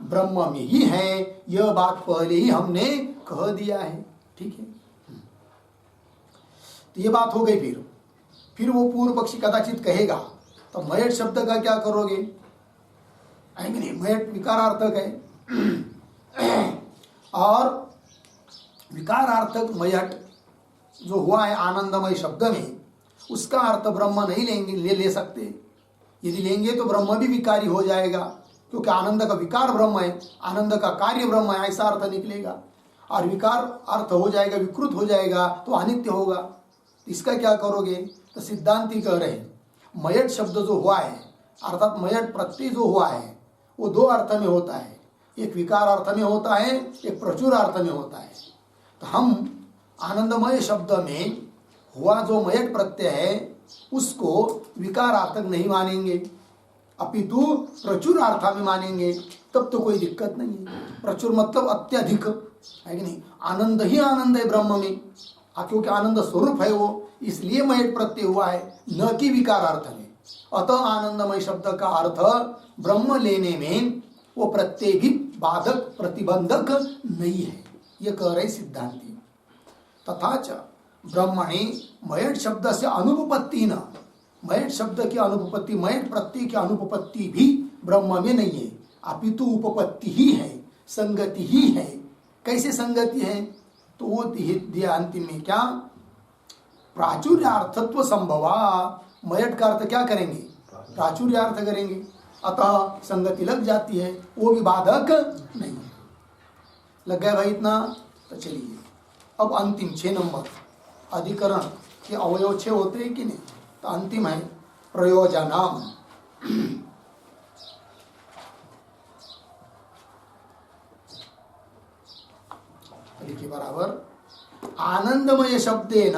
ब्रह्म में ही है, यह बात पहले ही हमने कह दिया है, ठीक है। तो ये बात हो गई। फिर वो पूर्व पक्षी कदाचित कहेगा तो मयट शब्द का क्या करोगे? नहीं, मयट विकारार्थक है और विकारार्थक मयट जो हुआ है आनंदमय शब्द में, उसका अर्थ ब्रह्म नहीं लेंगे, ले सकते। यदि लेंगे तो ब्रह्म भी विकारी हो जाएगा, क्योंकि आनंद का विकार ब्रह्म है, आनंद का कार्य ब्रह्म है, ऐसा अर्थ निकलेगा। और विकार अर्थ हो जाएगा, विकृत हो जाएगा तो अनित्य होगा। तो इसका क्या करोगे? तो सिद्धांती कह रहे मयट शब्द जो हुआ है, अर्थात मयट प्रत्यय जो हुआ है, वो दो अर्थ में होता है। एक विकार अर्थ में होता है, एक प्रचुर अर्थ में होता है। तो हम आनंदमय शब्द में हुआ जो मयट प्रत्यय है उसको विकारार्थक नहीं मानेंगे, अपितु प्रचुर अर्थ में मानेंगे, तब तो कोई दिक्कत नहीं है। प्रचुर मतलब अत्यधिक है कि नहीं? आनंद ही आनंद है ब्रह्म में, क्योंकि आनंद स्वरूप है वो, इसलिए मयट प्रत्यय हुआ है, न कि विकार अर्थ में। अतः आनंदमय शब्द का अर्थ ब्रह्म लेने में वो प्रत्यय भी बाधक प्रतिबंधक नहीं है, ये कह रहे सिद्धांति। तथा च ब्रह्मणि मयट शब्द से अनुपपत्ति न, मयट शब्द की अनुपपत्ति, मयट प्रत्यय की अनुपपत्ति भी ब्रह्म में नहीं है, अपितु उपपत्ति ही है, संगति ही है। कैसे संगति है? तो वो दिया अंतिम में क्या? प्राचुर्यार्थत्व संभवा। मयट का अर्थ क्या करेंगे? प्राचुर्यार्थ करेंगे, अतः संगति लग जाती है, वो भी बाधक नहीं। लग गया भाई इतना? तो चलिए अब अंतिम 6 नंबर, अधिकरण के अवयव 6 होते हैं कि नहीं? तो अंतिम है प्रयोजनम। लिखिए बराबर, आनंदमय शब्देन,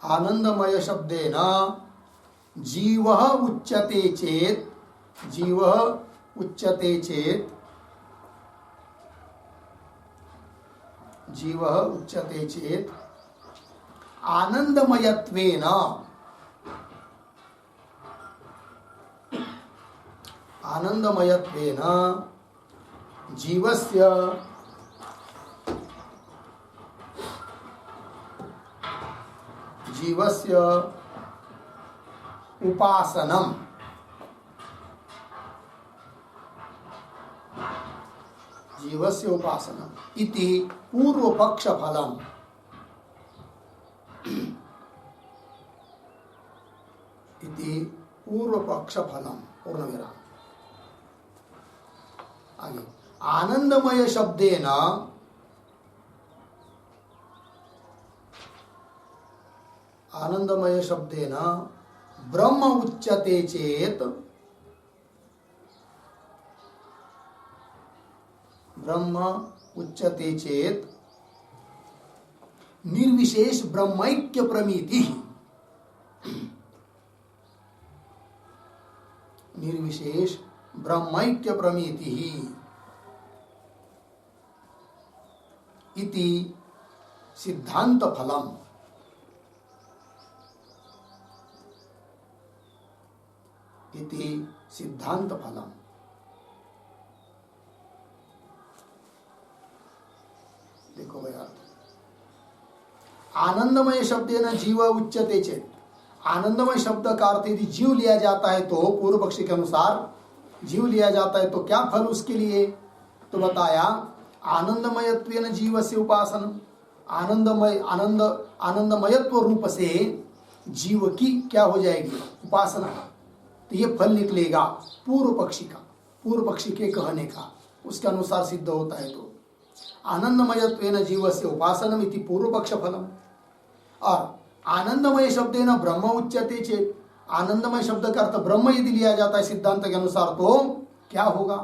आनंदमय शब्देन जीवः उच्यते चेत, जीवः उच्यते चेत, जीवः उच्यते चेत आनंदमयत्वेन, आनंदमयत्वेन जीवस्य जीवस्य उपासनम, जीवस्य उपासनम इति पूर्व पक्ष फलम, इति पूर्व पक्ष फलम। पूर्ण विराम। आगे आनंदमय शब्देन, आनंदमय शब्देन ब्रह्म उच्यते चेत, ब्रह्म उच्यते चेत निर्विशेष ब्रह्मैक्य प्रमीति, निर्विशेष ब्रह्मैक्य प्रमीति इति सिद्धांत फलम, इति सिद्धांत फलम। देखो भैया, आनंदमय शब्देन जीव उच्यते चेत, आनंदमय शब्द का अर्थ यदि जीव लिया जाता है तो पूर्व पक्षी के अनुसार जीव लिया जाता है तो क्या फल उसके लिए? तो बताया आनंदमयत्वेन जीवस्य उपासनम, आनंदमय आनंद आनंदमयत्व रूप से जीव की क्या हो जाएगी? उपासना। तो ये फल निकलेगा पूर्व पक्षी का, पूर्व पक्षी के कहने का, उसके अनुसार सिद्ध होता है। तो आनंदमयत्वेन जीवस्य उपासनम इति पूर्व पक्ष फलम। और आनंदमय शब्देन ब्रह्म उच्यते चेत, आनंदमय शब्द का अर्थ ब्रह्म यदि लिया जाता है सिद्धांत के अनुसार तो क्या होगा?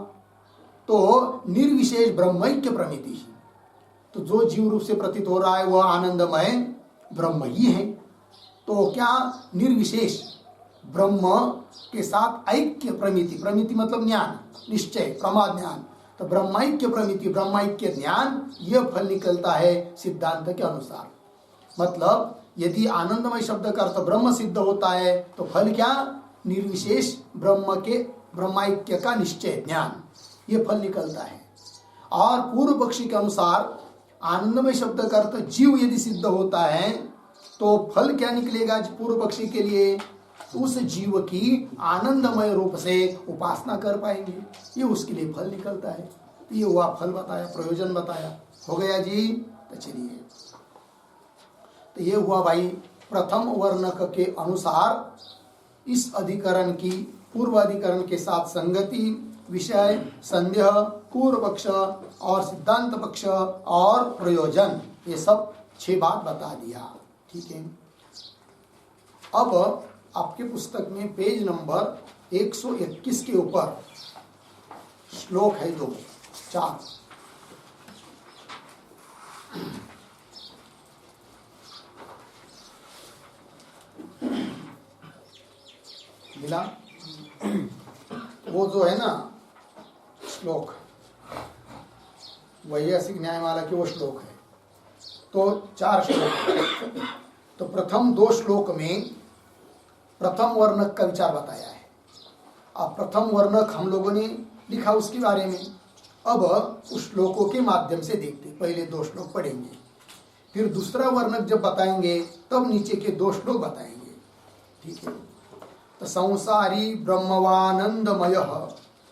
तो निर्विशेष ब्रह्मैक्य प्रमिति। तो जो जीव रूप से प्रतीत हो रहा है वह आनंदमय ब्रह्म ही है। तो क्या निर्विशेष ब्रह्म के साथ ऐक्य प्रमिति, प्रमिति मतलब ज्ञान, निश्चय, प्रमा ज्ञान। तो ब्रह्मैक्य प्रमिति, ब्रह्मैक्य ज्ञान, यह फल निकलता है सिद्धांत के अनुसार। मतलब यदि आनंदमय शब्द का अर्थ ब्रह्म सिद्ध होता है तो फल क्या? निर्विशेष ब्रह्म के ब्रह्मैक्य का निश्चय, ज्ञान, ये फल निकलता है। और पूर्व पक्षी के अनुसार आनंदमय शब्द का अर्थ जीव यदि सिद्ध होता है तो फल क्या निकलेगा पूर्व पक्षी के लिए? उस जीव की आनंदमय रूप से उपासना कर पाएंगे, ये उसके लिए फल निकलता है। तो ये हुआ फल बताया, प्रयोजन बताया। हो गया जी? तो चलिए, तो ये हुआ भाई प्रथम वर्णक के अनुसार इस अधिकरण की पूर्व अधिकरण के साथ संगति, विषय, संदेह, पूर्व पक्ष और सिद्धांत पक्ष और प्रयोजन, ये सब 6 बात बता दिया। ठीक है। अब आपके पुस्तक में पेज नंबर 121 के ऊपर श्लोक है 2, 4। मिला? वो जो है ना श्लोक, वैयासिक न्यायमाला के वो श्लोक है। तो 4 श्लोक है। तो प्रथम 2 श्लोक में प्रथम वर्णक का विचार बताया है। अब प्रथम वर्णक हम लोगों ने लिखा उसके बारे में। अब उस श्लोकों के माध्यम से देखते, पहले 2 श्लोक पढ़ेंगे, फिर दूसरा वर्णक जब बताएंगे तब नीचे के 2 श्लोक बताएंगे। ठीक है। तो संसारी ब्रह्मवानंदमय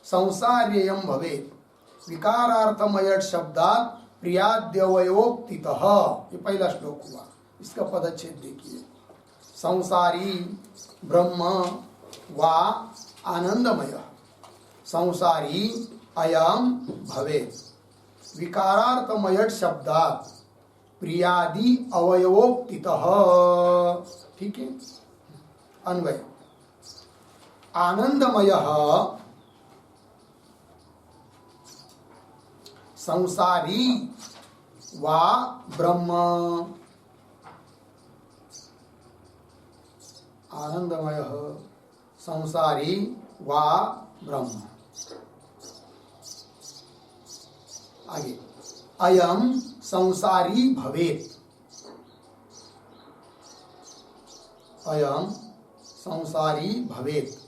संसार्ययम भवेत् विकारार्थमय शब्दात् प्रियाद्यवयोक्तितः। ये पहला श्लोक हुआ। इसका पदच्छेद देखिए। संसारी ब्रह्म वा आनंदमय संसारी अयम भवेत् विकारार्थमय शब्दात् प्रियादि अवयवोक्तितः। ठीक है। अन्वय आनंदमय संसारी वा ब्रह्म, आनंदमय संसारी वा ब्रह्म। आगे अयम संसारी भवेत्, अयम संसारी भवेत्।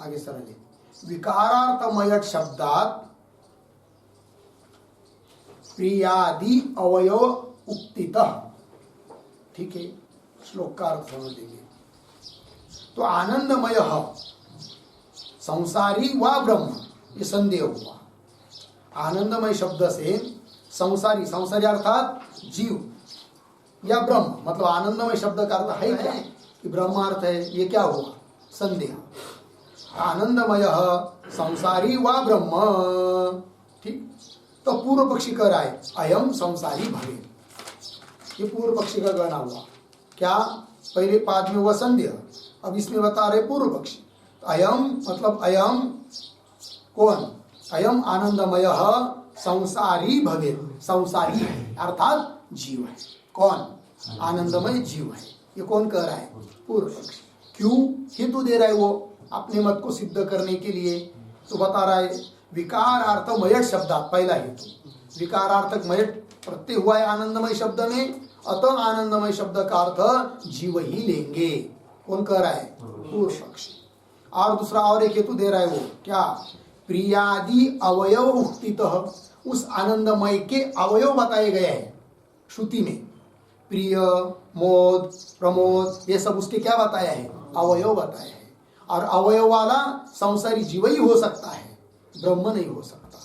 आगे सरल विकारार्थमय शब्दात् प्रियादि अवयव उक्तितः। ठीक है। श्लोक का अर्थ समझ लेंगे। तो आनंदमय संसारी व ब्रह्म, ये संदेह हुआ। आनंदमय शब्द से संसारी, संसारी अर्थात जीव या ब्रह्म, मतलब आनंदमय शब्द का अर्थ है क्या कि ब्रह्म अर्थ है, ये क्या हुआ? संदेह। आनंदमय संसारी व ब्रह्म। ठीक। तो पूर्व पक्षी कह रहा है अयम संसारी भवेत्। ये पूर्व पक्षी का कहना हुआ। क्या? पहले पाद में हुआ संदेह, अब इसमें बता रहे पूर्व पक्षी। अयम मतलब अयम कौन? अयम आनंदमय संसारी भवेत्, संसारी है अर्थात जीव है। कौन? आनंदमय जीव है। ये कौन कह रहा है? पूर्व पक्षी। क्यों? हेतु दे रहा है वो अपने मत को सिद्ध करने के लिए। तो बता रहा है विकारार्थमय शब्दात्, पहला हेतु विकारार्थक मय प्रत्यय हुआ है आनंदमय शब्द में, अतः आनंदमय शब्द का अर्थ जीव ही लेंगे। कौन कह रहा है? पूर्व पक्षी। और दूसरा और एक हेतु दे रहा है वो क्या? प्रियादि अवयव उक्तितः, उस आनंदमय के अवयव बताए गए हैं श्रुति में। प्रिय, मोद, प्रमोद, ये सब उसके क्या बताया है? अवयव बताया है। और अवयव वाला संसारी जीव ही हो सकता है, ब्रह्म नहीं हो सकता।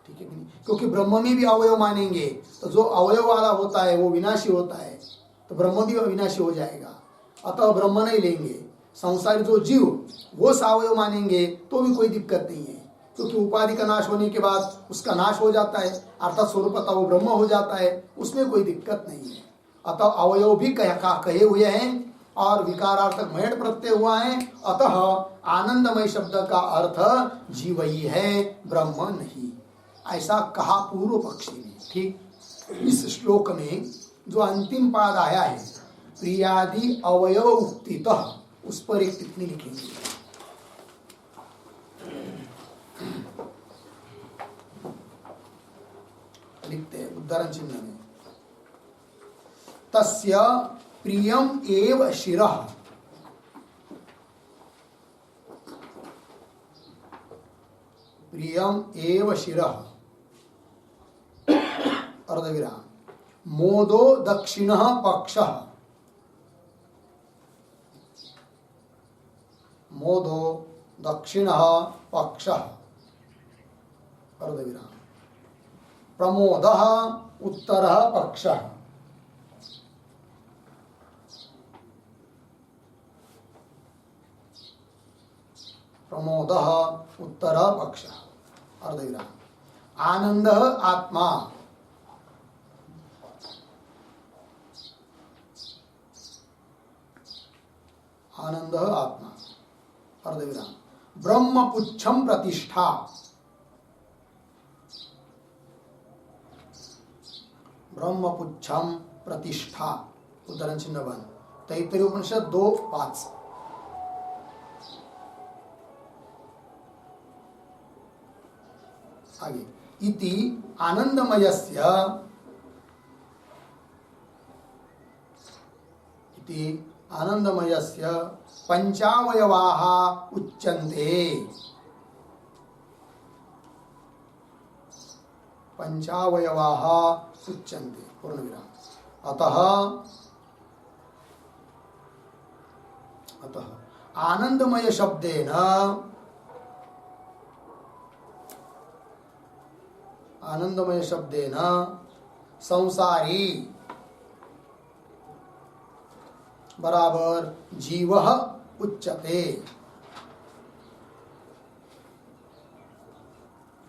ठीक है कि नहीं? क्योंकि ब्रह्म में भी अवयव मानेंगे तो जो अवयव वाला होता है वो विनाशी होता है, तो ब्रह्म भी विनाशी हो जाएगा। अतः ब्रह्म नहीं लेंगे। संसारी जो जीव वो सावयव मानेंगे तो भी कोई दिक्कत नहीं है, क्योंकि उपाधि का नाश होने के बाद उसका नाश हो जाता है, अर्थात स्वरूपतः वो ब्रह्म हो जाता है, उसमें कोई दिक्कत नहीं है। अतः अवयव भी कहे हुए हैं और विकारार्थक मयट प्रत्यय हुआ है। अतः आनंदमय शब्द का अर्थ जीव ही है, ब्रह्म नहीं, ऐसा कहा पूर्व पक्षी ने। ठीक। इस श्लोक में जो अंतिम पाद आया है प्रियादि अवयव उक्तितः, उस पर एक टिप्पणी लिखेंगे। लिखते हैं उदाहरण चिन्ह में, तस्य प्रियम एव शिरः, प्रियम एव शिरः अर्धविराम, मोदो दक्षिणः पक्षः, मोदो दक्षिणः पक्षः, अर्धविराम। प्रमोद उत्तर पक्ष, प्रमोद उत्तर पक्ष अर्धविराम। आनंद आत्मा, आनंद आत्मा अर्धविराम। ब्रह्मपुच्छम प्रतिष्ठा, ब्रह्मपुच्छम प्रतिष्ठा उदाहरण चिन्ह बंद। तैत्तरीय उपनिषद 2:5। आगे इति आनंदमयस्य, इति आनंदमयस्य पंचावयवाः उच्यन्ते, पंचावयवाः उच्यन्ते पूर्णविराम। अतः आनंदमय शब्देन, आनंदमय शब्देन संसारी बराबर जीवः उच्यते,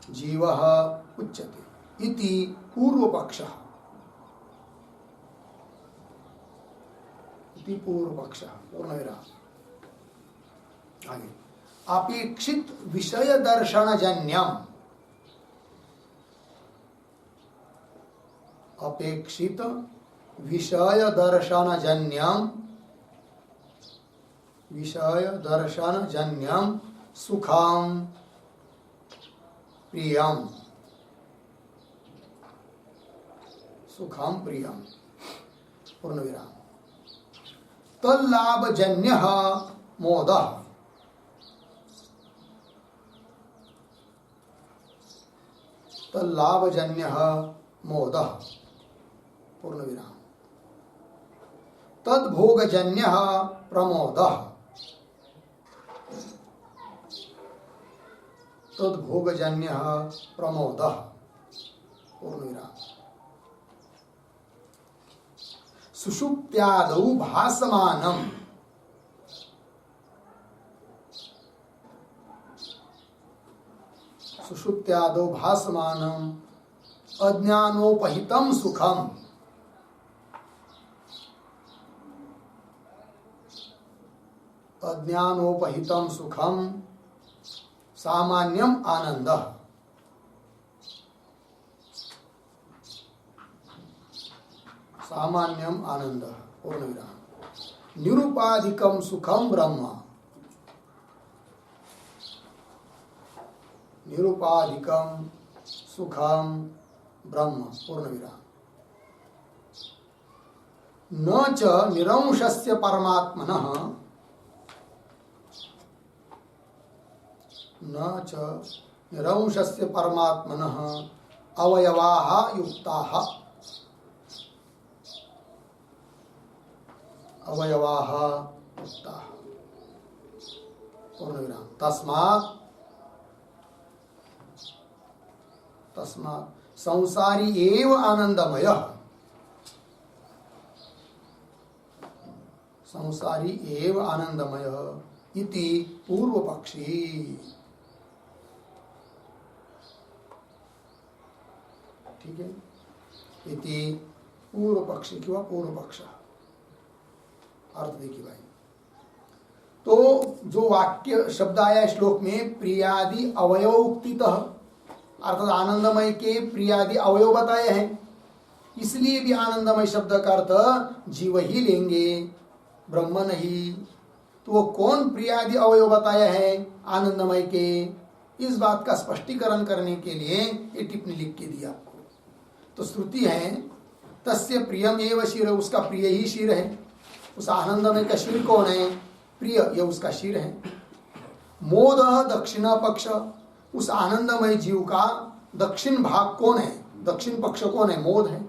जीवः उच्यते इति पूर्व पक्षः, इति पूर्व पक्षः पूर्णविराम। आगे अपेक्षित विषय दर्शन जन्यम, अपेक्षित विषय दर्शन जन्यम, विषय दर्शन जन्यम सुखम प्रियम, सुखम प्रियम पूर्णविराम। तल्लाभजन्यः मोदः, तल्लाभजन्यः मोदः पूर्णविराम। तद्भोगजन्यः प्रमोदः, तद्भोगजन्यः प्रमोदः पूर्णविराम। सुषुप्त्यादौ भासमानम्, सुषुप्त्यादौ भासमानम् अज्ञानोपहितं सुखम्, अज्ञानोपहितं सुखम् सामान्यम आनंदः, सामान्यम आनंदः पूर्णविराम। निरुपाधिकं सुखम ब्रह्म, निरुपाधिकं सुखम ब्रह्म पूर्णविराम। न च निरंशस्य परमात्मनः, न च निरंशस्य परमात्मनः अवयवाः युक्ताः, अवयवाः युक्ताः पूर्णविराम। तस्मात्, तस्मात् संसारी एव आनंदमयः, संसारी एव आनंदमयः इति पूर्व पक्षी, ठीक है, इति पूर्व पक्षी किंवा पूर्व पक्ष अर्थ देखिए भाई। तो जो वाक्य शब्द आया श्लोक में प्रियादि अवयव उक्तितः, अर्थात आनंदमय के प्रियादि अवयव बताए हैं, इसलिए भी आनंदमय शब्द का अर्थ जीव ही लेंगे, ब्रह्म नहीं। तो वो कौन प्रियादि अवयव बताया है आनंदमय के, इस बात का स्पष्टीकरण करने के लिए ये टिप्पणी लिख के दिया आपको। तो श्रुति है तस्य प्रियम एव शिर, उसका प्रिय ही शिर है। उस आनंदमय का शिर कौन है? प्रिय, ये उसका शिर है। मोद दक्षिण पक्ष, उस आनंदमय जीव का दक्षिण भाग कौन है? दक्षिण पक्ष कौन है? मोद है।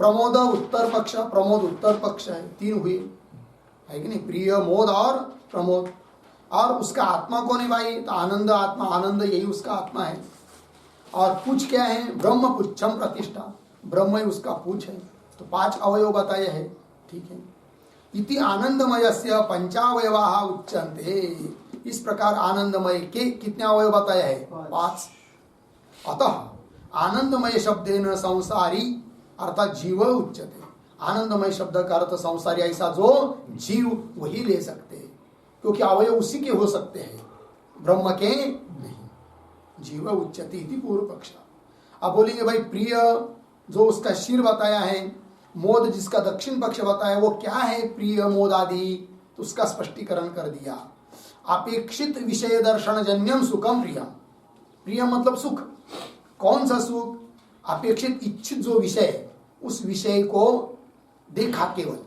प्रमोद उत्तर पक्ष, प्रमोद उत्तर पक्ष है। तीन हुए है कि नहीं? प्रिय, मोद और प्रमोद। और उसका आत्मा कौन है भाई? तो आनंद आत्मा, आनंद यही उसका आत्मा है। और पूछ क्या है? ब्रह्म पुच्छम प्रतिष्ठा, ब्रह्म ही उसका पूछ है। तो 5 अवयव बताए हैं, ठीक है। इति आनंदमयस्य पंचावयवाः उच्यन्ते, इस प्रकार आनंदमय के कितने अवयव बताए हैं? 5। अतः आनंदमय शब्देन संसारी अर्थात जीव उच्यते। आनंदमय शब्द का अर्थ संसारी ऐसा जो जीव वही ले सकते हैं, क्योंकि अवयव उसी के हो सकते हैं, ब्रह्म के नहीं। जीव उच्यते इति पूर्व पक्ष। अब बोलेंगे भाई प्रिय जो उसका शिर बताया है, मोद जिसका दक्षिण पक्ष बताया, वो क्या है प्रिय मोद आदि? तो उसका स्पष्टीकरण कर दिया। अपेक्षित विषय दर्शन जन्यम सुखम प्रियम। प्रिय मतलब सुख। कौन सा सुख? अपेक्षित इच्छित जो विषय, उस विषय को देखा, केवल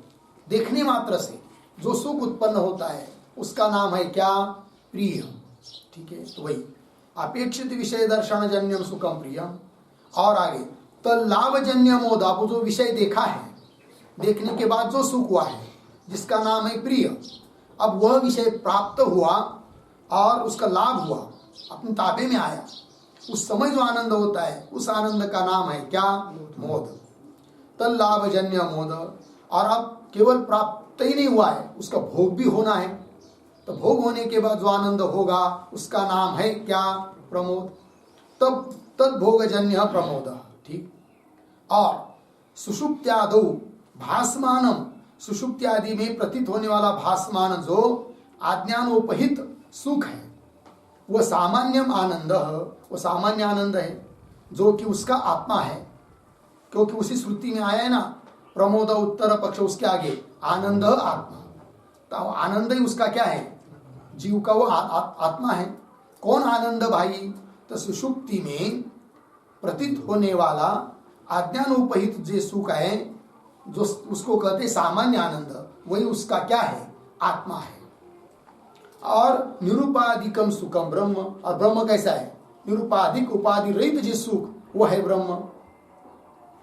देखने मात्र से जो सुख उत्पन्न होता है उसका नाम है क्या? प्रिय। ठीक है, तो वही अपेक्षित विषय दर्शन जन्यम सुखम प्रियम। और आगे तल्लाभजन्य मोद, आपको जो विषय देखा है, देखने के बाद जो सुख हुआ है जिसका नाम है प्रिय। अब वह विषय प्राप्त हुआ और उसका लाभ हुआ, अपने ताबे में आया, उस समय जो आनंद होता है उस आनंद का नाम है क्या? मोद। तल्लाभजन्य मोद। और अब केवल प्राप्त ही नहीं हुआ है, उसका भोग भी होना है, तो भोग होने के बाद जो आनंद होगा उसका नाम है क्या? प्रमोद। तब तद भोगजन्य प्रमोद। ठीक। और सुषुप्त्यादौ भासमानम, सुषुप्त्यादि में प्रतीत होने वाला भासमान जो आज्ञानोपहित सुख है, वह सामान्यम आनंद, वो सामान्य आनंद है जो कि उसका आत्मा है, क्योंकि उसी श्रुति में आया है ना, प्रमोद उत्तर पक्ष, उसके आगे आनंद आत्मा। तो आनंद ही उसका क्या है? जीव का वो आत्मा है। कौन आनंद भाई? तो सुषुप्ति में प्रतीत होने वाला आज्ञानोपहित जो सुख है, जो उसको कहते सामान्य आनंद, वही उसका क्या है? आत्मा है। और निरुपाधिकम सुखम ब्रह्म। और ब्रह्म कैसा है? निरुपाधिक उपाधि रहित जो सुख, वो है ब्रह्म।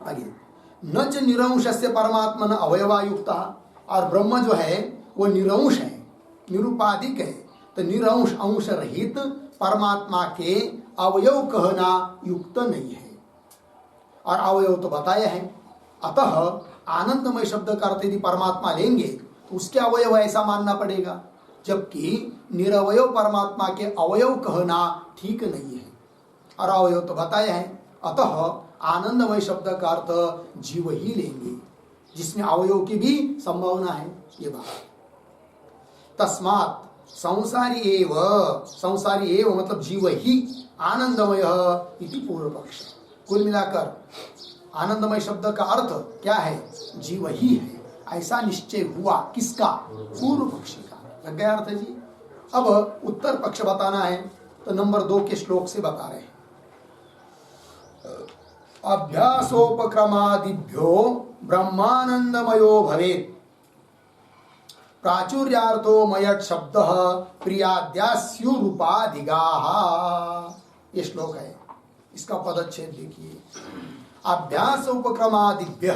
आगे न च निरंशस्य परमात्मा न अवयवायुक्ता। और ब्रह्म जो है वो निरंश है, निरुपाधिक है, तो निरंश अंश रहित परमात्मा के अवयव कहना युक्त नहीं है। और अवयव तो बताया है। अतः आनंदमय शब्द का अर्थ यदि परमात्मा लेंगे तो उसके अवयव ऐसा मानना पड़ेगा, जबकि निरवयव परमात्मा के अवयव कहना ठीक नहीं है। और अवयव तो बताया है। अतः आनंदमय शब्द का अर्थ जीव ही लेंगे, जिसमें अवयव की भी संभावना है। ये बात तस्मात् संसारी एव, संसारी एव मतलब जीव ही आनंदमय इति पूर्व पक्ष। कुल मिलाकर आनंदमय शब्द का अर्थ क्या है? जीव ही है, ऐसा निश्चय हुआ। किसका? पूर्व पक्षी का। लग गया अर्थ जी। अब उत्तर पक्ष बताना है, तो नंबर 2 के श्लोक से बता रहे हैं। अभ्यासोपक्रमादिभ्यो ब्रह्मानंदमयो भवेत्, प्राचुर्यार्थो मयट शब्द प्रियाद्यास्युरूपाधिगाः। ये श्लोक है, इसका पदच्छेद देखिए। अभ्यास उपक्रमादिभ्य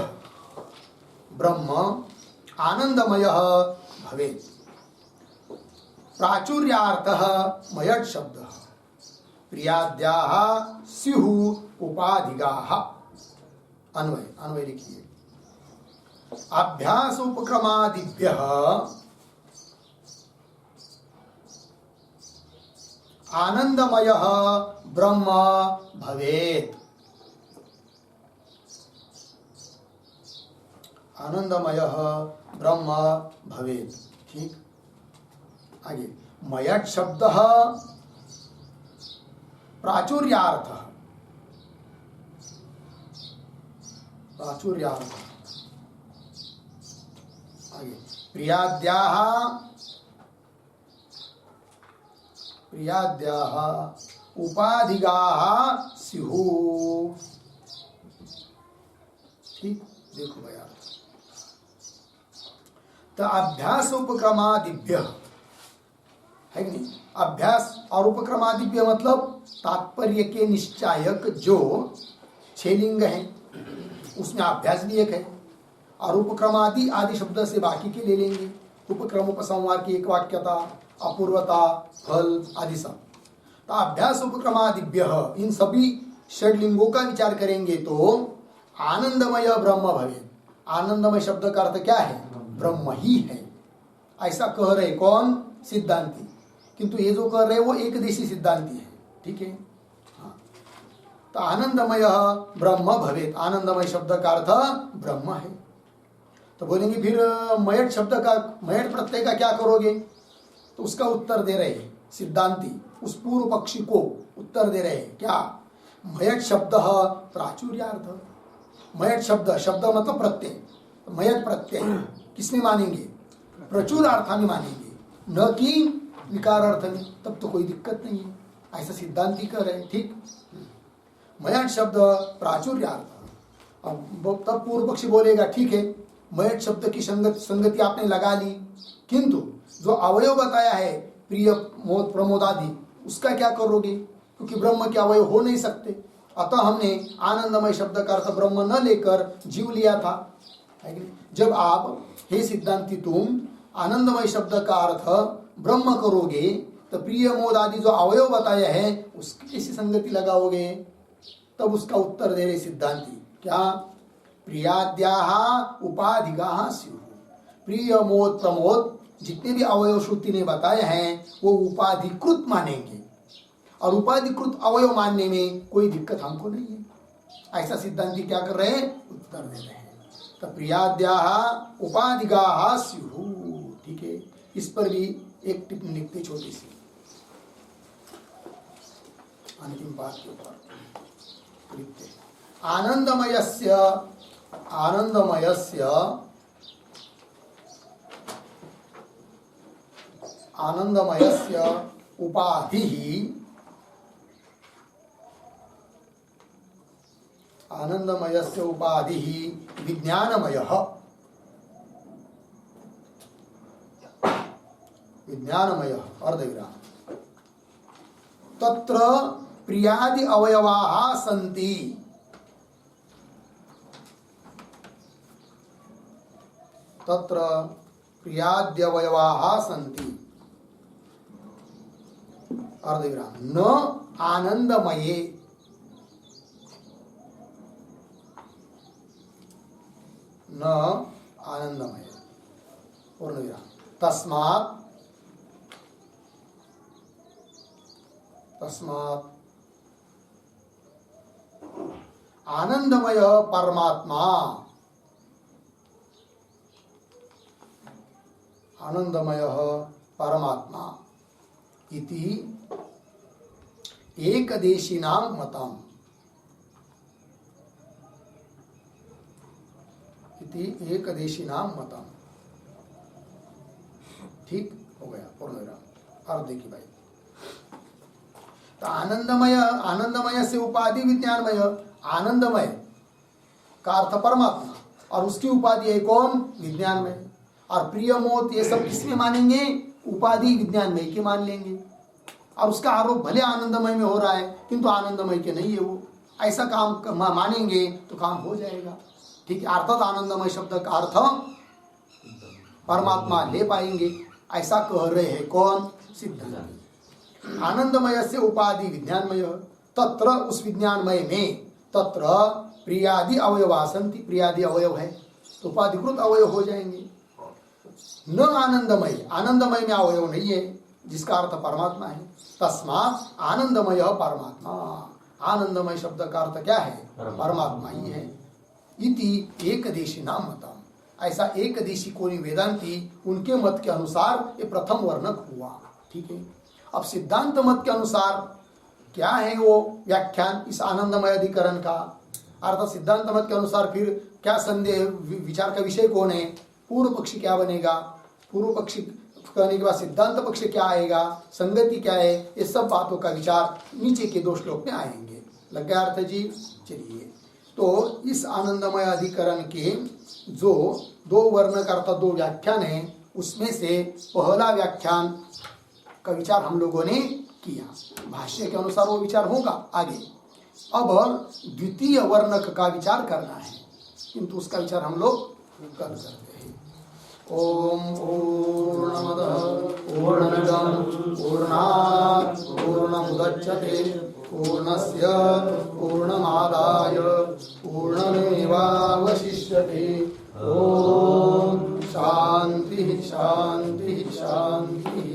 ब्रह्म आनंदमय भवेत्, प्राचुर्यार्थः मयट शब्द प्रियाद्याः स्युः उपाधिगाः। अन्वय अन्वय लिखिए। अभ्यास उपक्रमादिभ्य आनंदमय ब्रह्म भवेत्, आनंदमय ब्रह्म भवेत्। ठीक। आगे मयट शब्द प्राचुर्यार्थ, प्राचुर्यार्थ। आगे प्रियाद्याः, प्रियाद्याः उपाधिगाः स्युः। ठीक, देखो भैया। तो अभ्यास उपक्रमादिभ्य है कि नहीं? अभ्यास और उपक्रमादिभ्य मतलब तात्पर्य के निश्चायक जो 6 लिंग हैं, उसमें अभ्यास भी एक है। और उपक्रमादि आदि शब्द से बाकी के ले लेंगे। उपक्रम उपसंहार की एक वाक्यता, अपूर्वता, फल आदि सब। तो अभ्यास उपक्रमादिभ्य, इन सभी षडलिंगों का विचार करेंगे तो आनंदमय ब्रह्म भवे। आनंदमय शब्द का अर्थ क्या है? ब्रह्म ही है, ऐसा कह रहे कौन? सिद्धांती। किंतु ये जो कह रहे वो एक देशी सिद्धांती है, ठीक है। हाँ, तो आनंदमय ब्रह्म भवेत, आनंदमय शब्द का अर्थ ब्रह्म है। तो बोलेंगे फिर मयट शब्द का, मयट प्रत्यय का क्या करोगे? तो उसका उत्तर दे रहे सिद्धांती, उस पूर्व पक्षी को उत्तर दे रहे क्या? मयट शब्द प्राचुर्यार्थ। मयट शब्द, शब्द मतलब प्रत्यय, मयट प्रत्यय किसमें मानेंगे? प्रचुर अर्थाన్ని मानेंगे, न कि विकार अर्थ में। तब तो कोई दिक्कत नहीं है, ऐसा सिद्धांती कर रहे, ठीक। मयट शब्द प्राचुर्यार्थ। अब तब पूर्व पक्षी बोलेगा ठीक है, मयट शब्द की संगति आपने लगा ली, किंतु जो अवयव बताया है प्रिय मोद प्रमोद आदि, उसका क्या करोगे? क्योंकि ब्रह्म के अवयव हो नहीं सकते। अतः हमने आनंदमय शब्द का अर्थ ब्रह्म न लेकर जीव लिया था, है कि नहीं? जब आप हे सिद्धांती तुम आनंदमय शब्द का अर्थ ब्रह्म करोगे तो प्रिय मोद आदि जो अवयव बताया है उसकी कैसी संगति लगाओगे? तब उसका उत्तर दे रहे सिद्धांती क्या? प्रियाद्याः उपाधिगाः स्युः। प्रिय मोद प्रमोद जितने भी अवयव श्रुति ने बताए हैं वो उपाधिकृत मानेंगे, और उपाधिकृत अवयव मानने में कोई दिक्कत हमको नहीं है। ऐसा सिद्धांती क्या कर रहे हैं? उत्तर दे रहे हैं। तो प्रियाद्याः उपाधिगाः स्युः, ठीक है। इस पर भी एक टिप्पणी लिखते छोटी सी अंतिम पाठ के ऊपर लिखते, आनंदमयस्य उपाधिः विज्ञानमयः अर्धविराम। तत्र प्रियादि अवयवाः सन्ति। तत्र प्रियाद्यवयवाः सन्ति, अर्धविराम। न आनंदमये, न आनंदमय, पूर्णविराम। तस्मात् आनंदमय परमात्मा, इति एकदेशिनां मतम्, ठीक हो गया, पूर्णविराम। अर्ध देखिए भाई, तो आनंदमय से उपाधि विज्ञानमय। आनंदमय का अर्थ परमात्मा और उसकी उपाधि है कौन? विज्ञानमय। और प्रिय मोद ये सब किसमें मानेंगे? उपाधि विज्ञानमय के मान लेंगे। और उसका आरोप भले आनंदमय में हो रहा है किंतु आनंदमय के नहीं है वो, ऐसा काम मानेंगे तो काम हो जाएगा, ठीक है। अर्थात आनंदमय शब्द का अर्थ परमात्मा ले पाएंगे, ऐसा कह रहे हैं कौन? सिद्धांत। आनंदमय से उपाधि विज्ञानमय, तत्र उस विज्ञानमय में, तत्र प्रियादि अवयवा सन्ति, प्रियादि अवयव है तो उपाधिकृत अवयव हो जाएंगे। न आनंदमय, आनंदमय में अवयव नहीं है जिसका अर्थ परमात्मा है। तस्मात् आनंदमय परमात्मा, आनंदमय शब्द का अर्थ क्या है? परमात्मा ही है। इति एकदेशी नाम मतम, ऐसा एकदेशी कोई वेदांती उनके मत के अनुसार ये प्रथम वर्णक हुआ, ठीक है। अब सिद्धांत मत के अनुसार क्या है वो व्याख्यान इस आनंदमय अधिकरण का? अर्थात सिद्धांत मत के अनुसार फिर क्या संदेह, विचार का विषय कौन है? पूर्व पक्षी क्या बनेगा? पूर्व पक्षी कहने के बाद सिद्धांत पक्ष क्या आएगा? संगति क्या है? ये सब बातों का विचार नीचे के दो श्लोक में आएंगे। लग गया अर्थ जी? चलिए, तो इस आनंदमय अधिकरण के जो दो वर्णक अर्थात दो व्याख्यान है, उसमें से पहला व्याख्यान का विचार हम लोगों ने किया। भाष्य के अनुसार वो विचार होगा आगे। अब द्वितीय वर्णक का विचार करना है, किंतु उसका विचार हम लोग कर सकते हैं। ओम पूर्णमदः पूर्णमिदं पूर्णात् पूर्णमुदच्यते पूर्णस्य पूर्णमादाय पूर्णमेवावशिष्यते। ओम शांति शांति शांति।